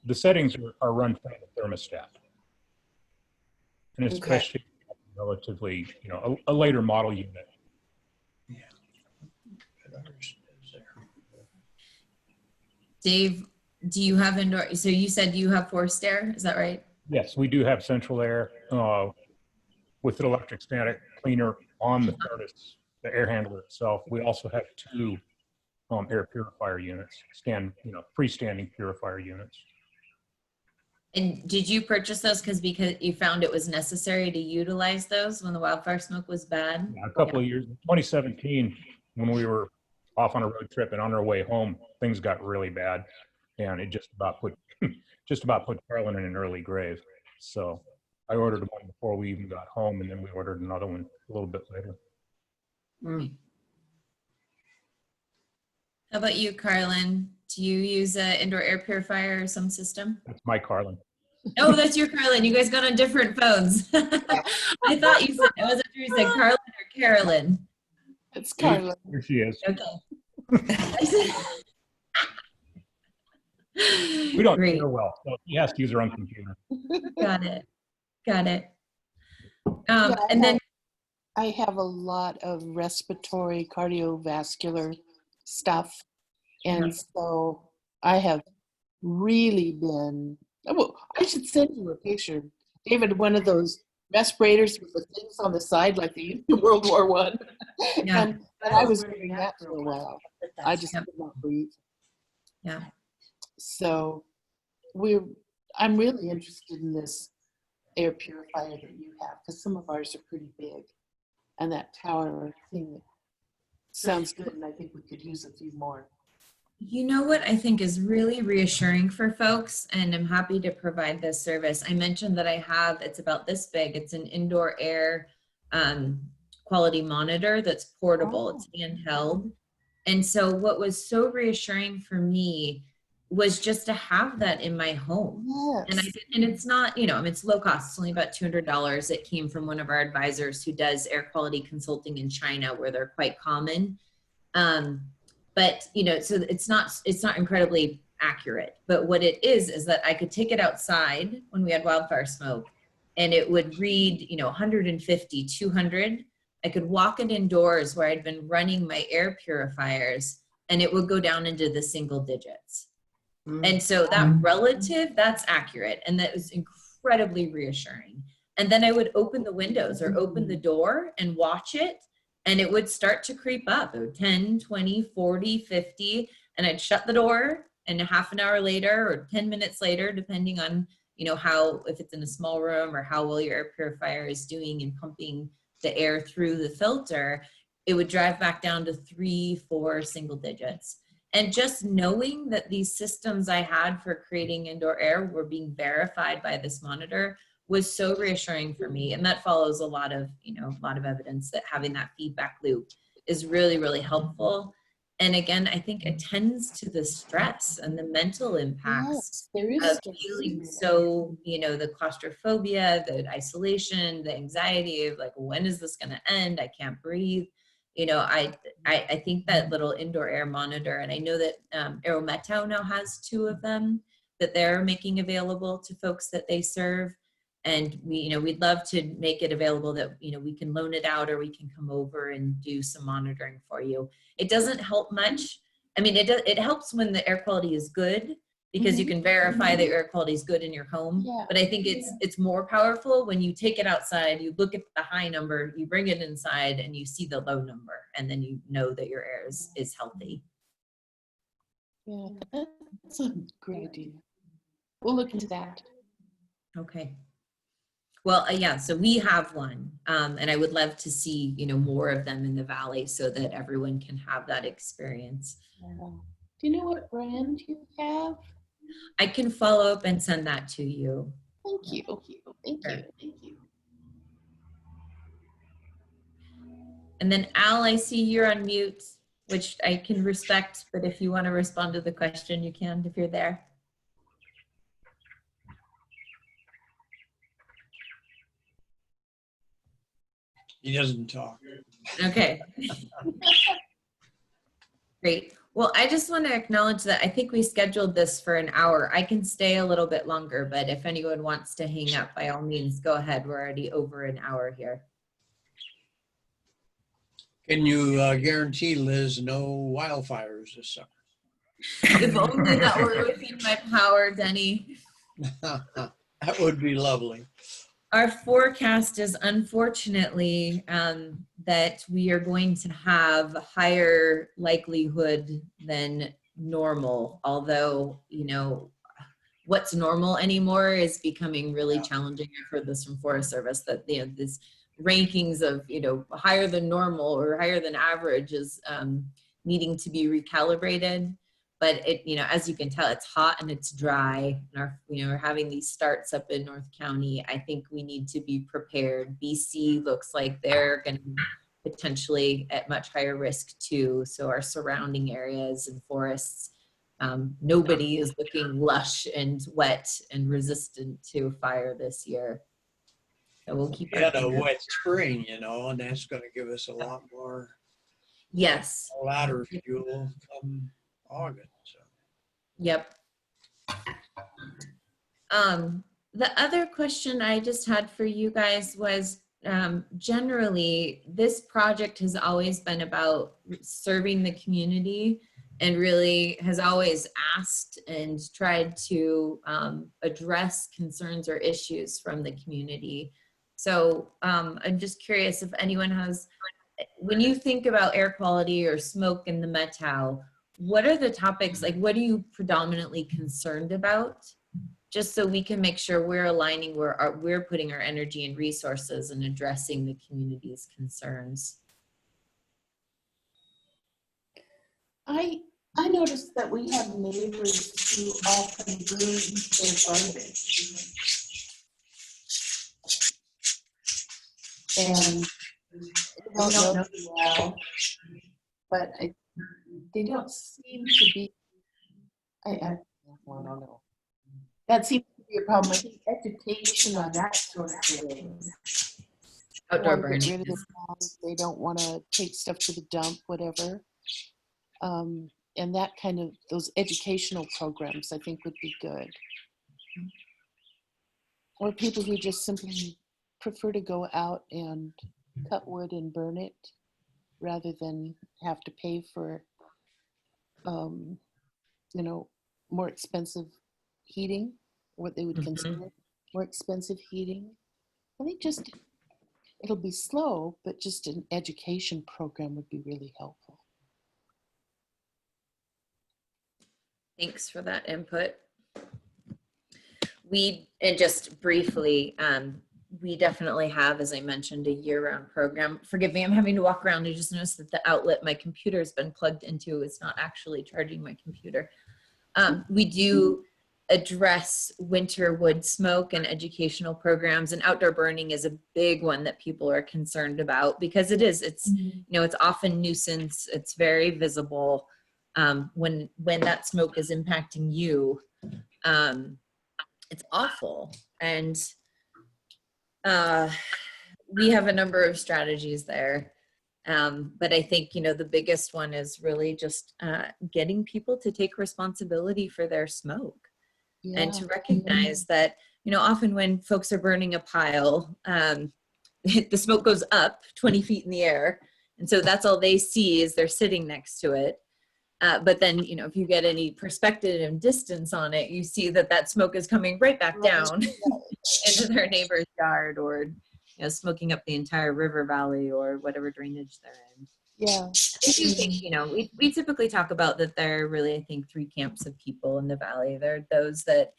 the settings are run from the thermostat. And Okay. especially relatively, a later model unit. Yeah. But ours is there. Dave, do you have indoor? So you said you have forced air, is that right? Yes, we do have central air with an electric static cleaner on the furnace, the air handler itself. We also have 2 air purifier units, freestanding purifier units. And did you purchase those because you found it was necessary to utilize those when the wildfire smoke was bad? A couple of years, 2017, when we were off on a road trip and on our way home, things got really bad, and it just about put Carlin in an early grave. So I ordered one before we even got home, and then we ordered another one a little bit later. How about you, Carlin? Do you use an indoor air purifier or some system? That's my Carlin. Oh, that's your Carlin. You guys got on different phones. I thought you said, I wasn't sure you said Carlin or Carolyn. It's Carla. Here she is. Okay. We don't Great. hear well, so she has to use her own computer. Got it. Got it. Yeah, And then, I have a lot of respiratory cardiovascular stuff. And so I have really been, well, I should send you a picture. David, one of those respirators with the things on the side like they used in World War I. Yeah. And I was wearing that for a while. I just could not breathe. yeah. So I'm really interested in this air purifier that you have, because some of ours are pretty big. And that tower thing sounds good, and I think we could use a few more. You know what I think is really reassuring for folks, and I'm happy to provide this service. I mentioned that it's about this big. It's an indoor air quality monitor that's portable. It's handheld. And so what was so reassuring for me was just to have that in my home. Yes. And it's not, it's low cost. It's only about $200. It came from one of our advisors who does air quality consulting in China, where they're quite common. But so it's not incredibly accurate. But what it is that I could take it outside when we had wildfire smoke, and it would read, 150, 200. I could walk it indoors where I'd been running my air purifiers, and it would go down into the single digits. And so that that's accurate. And that was incredibly reassuring. And then I would open the windows or open the door and watch it, and it would start to creep up. It would 10, 20, 40, 50, and I'd shut the door, and a half an hour later or 10 minutes later, depending on, if it's in a small room or how well your air purifier is doing in pumping the air through the filter, it would drive back down to 3, 4 single digits. And just knowing that these systems I had for creating indoor air were being verified by this monitor was so reassuring for me. And that follows a lot of evidence that having that feedback loop is really, really helpful. And again, I think it tends to the stress and the mental impacts Yes, there is of stress. feeling so, the claustrophobia, the isolation, the anxiety of like, when is this going to end? I can't breathe. I think that little indoor air monitor, and I know that Aerometeo now has 2 of them that they're making available to folks that they serve. And we'd love to make it available that, we can loan it out, or we can come over and do some monitoring for you. It doesn't help much. I mean, it helps when the air quality is good, because you can verify that your air quality is good in your home. Yeah. But I think it's more powerful when you take it outside, you look at the high number, you bring it inside, and you see the low number, and then you know that your air is healthy. Yeah, that's a great idea. We'll look into that. Okay. Well, yeah, so we have one, and I would love to see, more of them in the Valley so that everyone can have that experience. Do you know what brand you have? I can follow up and send that to you. Thank you. Thank Sure. you. Thank you. And then Al, I see you're on mute, which I can respect, but if you want to respond to the question, you can if you're there. He doesn't talk. Okay. Great. Well, I just want to acknowledge that I think we scheduled this for an hour. I can stay a little bit longer, but if anyone wants to hang up, by all means, go ahead. We're already over an hour here. Can you guarantee, Liz, no wildfires this summer? If only that were within my power, Denny. That would be lovely. Our forecast is unfortunately that we are going to have higher likelihood than normal, although, you know, what's normal anymore is becoming really challenging. I've heard this from Forest Service that, you know, this rankings of, you know, higher than normal or higher than average is needing to be recalibrated. But it, you know, as you can tell, it's hot and it's dry. And our, you know, we're having these starts up in North County. I think we need to be prepared. BC looks like they're going to be potentially at much higher risk too. So our surrounding areas and forests, nobody is looking lush and wet and resistant to fire this year. So we'll keep We our had a fingers- wet spring, you know, and that's going to give us a lot more Yes. ladder fuel come August. So. Yep. The other question I just had for you guys was, generally, this project has always been about serving the community and really has always asked and tried to address concerns or issues from the community. So I'm just curious if anyone has, when you think about air quality or smoke in the Methow, what are the topics, like what are you predominantly concerned about? Just so we can make sure we're aligning where we're putting our energy and resources and addressing the community's concerns. I noticed that we have neighbors who often burn their garbage. And I don't know well, but they don't seem to be, I don't know. That seems to be a problem. I think education on that sort of thing. Outdoor They want to get burning. rid of the sound, they don't want to take stuff to the dump, whatever. And that kind of, those educational programs I think would be good. Or people who just simply prefer to go out and cut wood and burn it rather than have to pay for, you know, more expensive heating, what they would consider more expensive heating. I think just, it'll be slow, but just an education program would be really helpful. Thanks for that input. And just briefly, we definitely have, as I mentioned, a year-round program. Forgive me, I'm having to walk around. I just noticed that the outlet my computer's been plugged into is not actually charging my computer. We do address winter wood smoke and educational programs, and outdoor burning is a big one that people are concerned about because it's you know, it's often nuisance, it's very visible. When that smoke is impacting you, it's awful. And we have a number of strategies there. But I think, you know, the biggest one is really just getting people to take responsibility for their smoke. Yeah. And to recognize that, you know, often when folks are burning a pile, the smoke goes up 20 feet in the air. And so that's all they see is they're sitting next to it. But then, you know, if you get any perspective and distance on it, you see that that smoke is coming right back down into their neighbor's yard, or, you know, smoking up the entire river valley or whatever drainage they're in. Yeah. I do think, you know, we typically talk about that there are really, I think, 3 camps of people in the valley. There are those that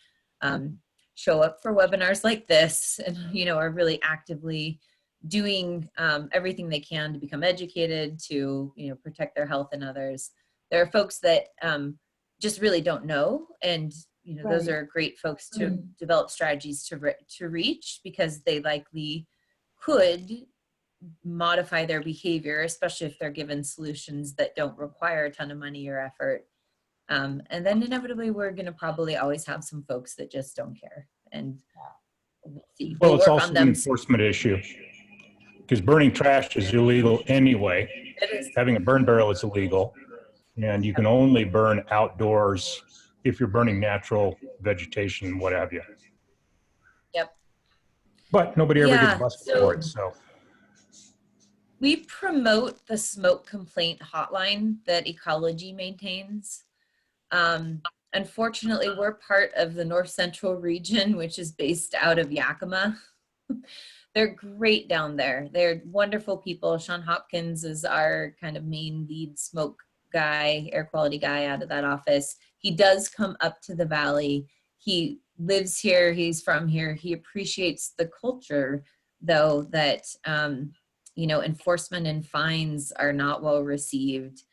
show up for webinars like this and, you know, are really actively doing everything they can to become educated, to, you know, protect their health and others. There are folks that just really don't know, and, you know, those are great folks to develop strategies to reach, because they likely could modify their behavior, especially if they're given solutions that don't require a ton of money or effort. And then inevitably, we're going to probably always have some folks that just don't care. And we'll see. Well, We'll it's work also on an them. enforcement issue because burning trash is illegal anyway. It is. Having a burn barrel is illegal, and you can only burn outdoors if you're burning natural vegetation and what have you. Yep. But nobody ever gets Yeah, busted so for it, so. we promote the smoke complaint hotline that Ecology maintains. Unfortunately, we're part of the North Central region, which is based out of Yakima. They're great down there. They're wonderful people. Sean Hopkins is our kind of main lead smoke guy, air quality guy out of that office. He does come up to the valley. He lives here. He's from here. He appreciates the culture, though, that, enforcement and fines are not well received.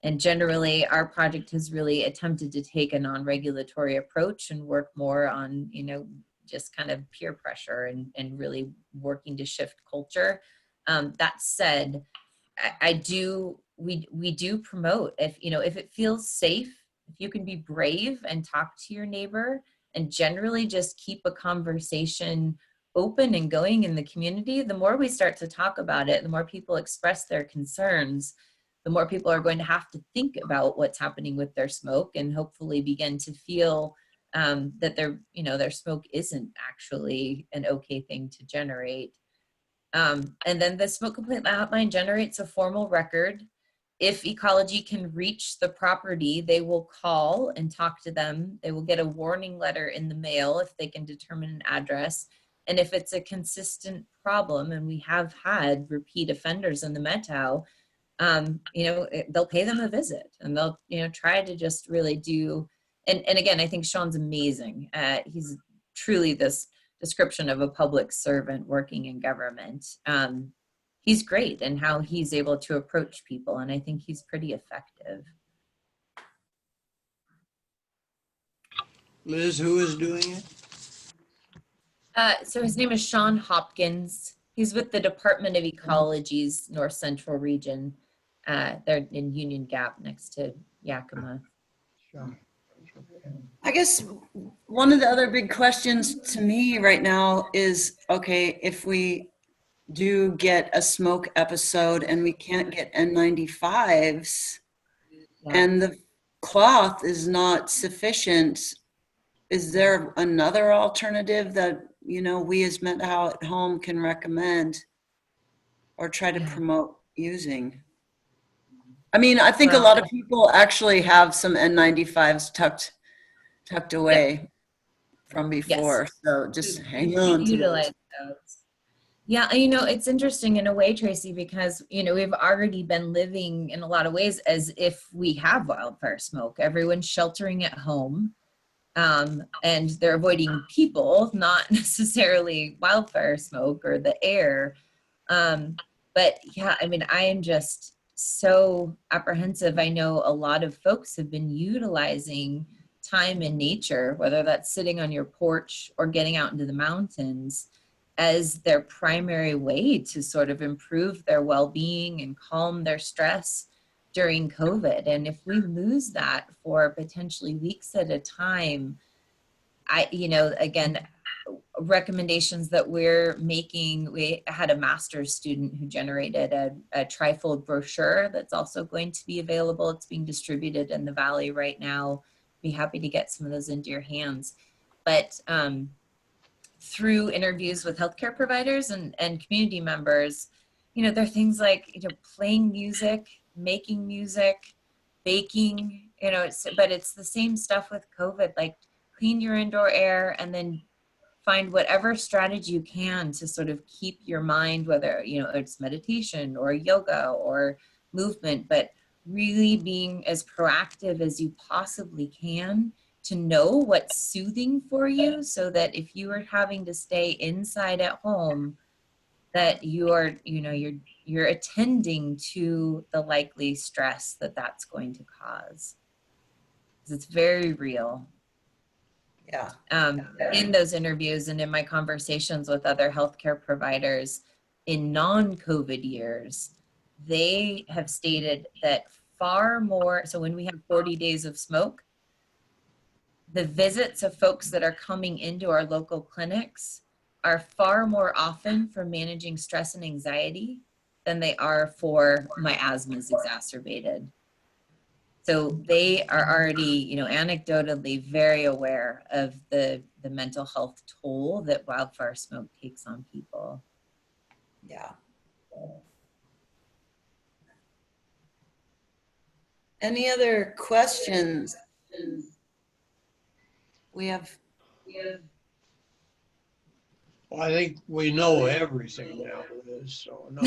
And generally, our project has really attempted to take a non-regulatory approach and work more on, just kind of peer pressure and really working to shift culture. That said, we do promote, if it feels safe, if you can be brave and talk to your neighbor and generally just keep a conversation open and going in the community, the more we start to talk about it, the more people express their concerns, the more people are going to have to think about what's happening with their smoke and hopefully begin to feel that their smoke isn't actually an okay thing to generate. And then the smoke complaint hotline generates a formal record. If Ecology can reach the property, they will call and talk to them. They will get a warning letter in the mail if they can determine an address. And if it's a consistent problem, and we have had repeat offenders in the Methow, they'll pay them a visit and they'll, try to just really do. And again, I think Sean's amazing. He's truly this description of a public servant working in government. He's great in how he's able to approach people, and I think he's pretty effective. Liz, who is doing it? So his name is Sean Hopkins. He's with the Department of Ecology's North Central region. They're in Union Gap next to Yakima. I guess one of the other big questions to me right now is, okay, if we do get a smoke episode and we can't get N95s and the cloth is not sufficient, is there another alternative that, we as Methow at Home can recommend or try to promote using? I mean, I think a lot of people actually have some N95s tucked away from before. Yes. So just hang on to utilize those. Yeah, it's interesting in a way, Tracy, because, we've already been living in a lot of ways as if we have wildfire smoke. Everyone's sheltering at home, and they're avoiding people, not necessarily wildfire smoke or the air. But yeah, I am just so apprehensive. I know a lot of folks have been utilizing time in nature, whether that's sitting on your porch or getting out into the mountains, as their primary way to sort of improve their well-being and calm their stress during COVID. And if we lose that for potentially weeks at a time, again, recommendations that we're making, we had a master's student who generated a trifold brochure that's also going to be available. It's being distributed in the Valley right now. Be happy to get some of those into your hands. But through interviews with healthcare providers and community members, there are things like, playing music, making music, baking, but it's the same stuff with COVID, like clean your indoor air and then find whatever strategy you can to sort of keep your mind, whether, it's meditation or yoga or movement, but really being as proactive as you possibly can to know what's soothing for you, so that if you are having to stay inside at home, that you're attending to the likely stress that's going to cause. Because it's very real. Yeah. In those interviews and in my conversations with other healthcare providers, in non-COVID years, they have stated that far more, so when we have 40 days of smoke, the visits of folks that are coming into our local clinics are far more often for managing stress and anxiety than they are for my asthma is exacerbated. So they are already, you know, anecdotally very aware of the mental health toll that wildfire smoke takes on people. Yeah. Any other questions? We have, Well, I think we know everything now, Liz, so no.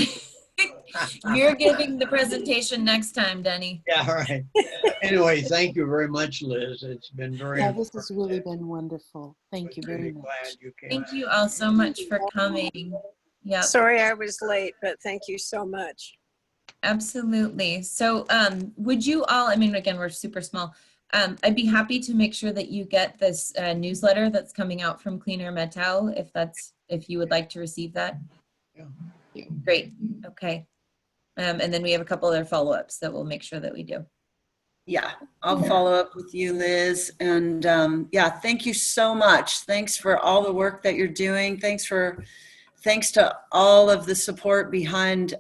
You're giving the presentation next time, Denny. Yeah, all right. Anyway, thank you very much, Liz. It's been very Yeah, this has informative. really been wonderful. Thank you very Really much. glad you came. Thank you all so much for coming. Yep. Sorry I was late, but thank you so much. Absolutely. So would you all, I mean, again, we're super small. I'd be happy to make sure that you get this newsletter that's coming out from Clean Air Metao, if you would like to receive that. Yeah. Great. Okay. And then we have a couple other follow-ups that we'll make sure that we do. yeah, I'll follow up with you, Liz. And yeah, thank you so much. Thanks for all the work that you're doing. Thanks to all of the support behind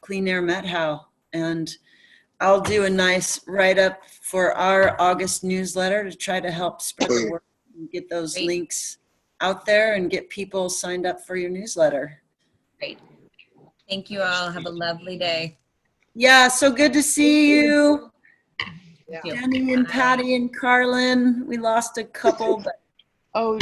Clean Air Methow. And I'll do a nice write-up for our August newsletter to try to help spread the word and get those Great. links out there and get people signed up for your newsletter. Great. Thank you all. Have a lovely day. Yeah, so good to see you. Yeah. Jenny and Patty and Carlin. We lost a couple, but Oh,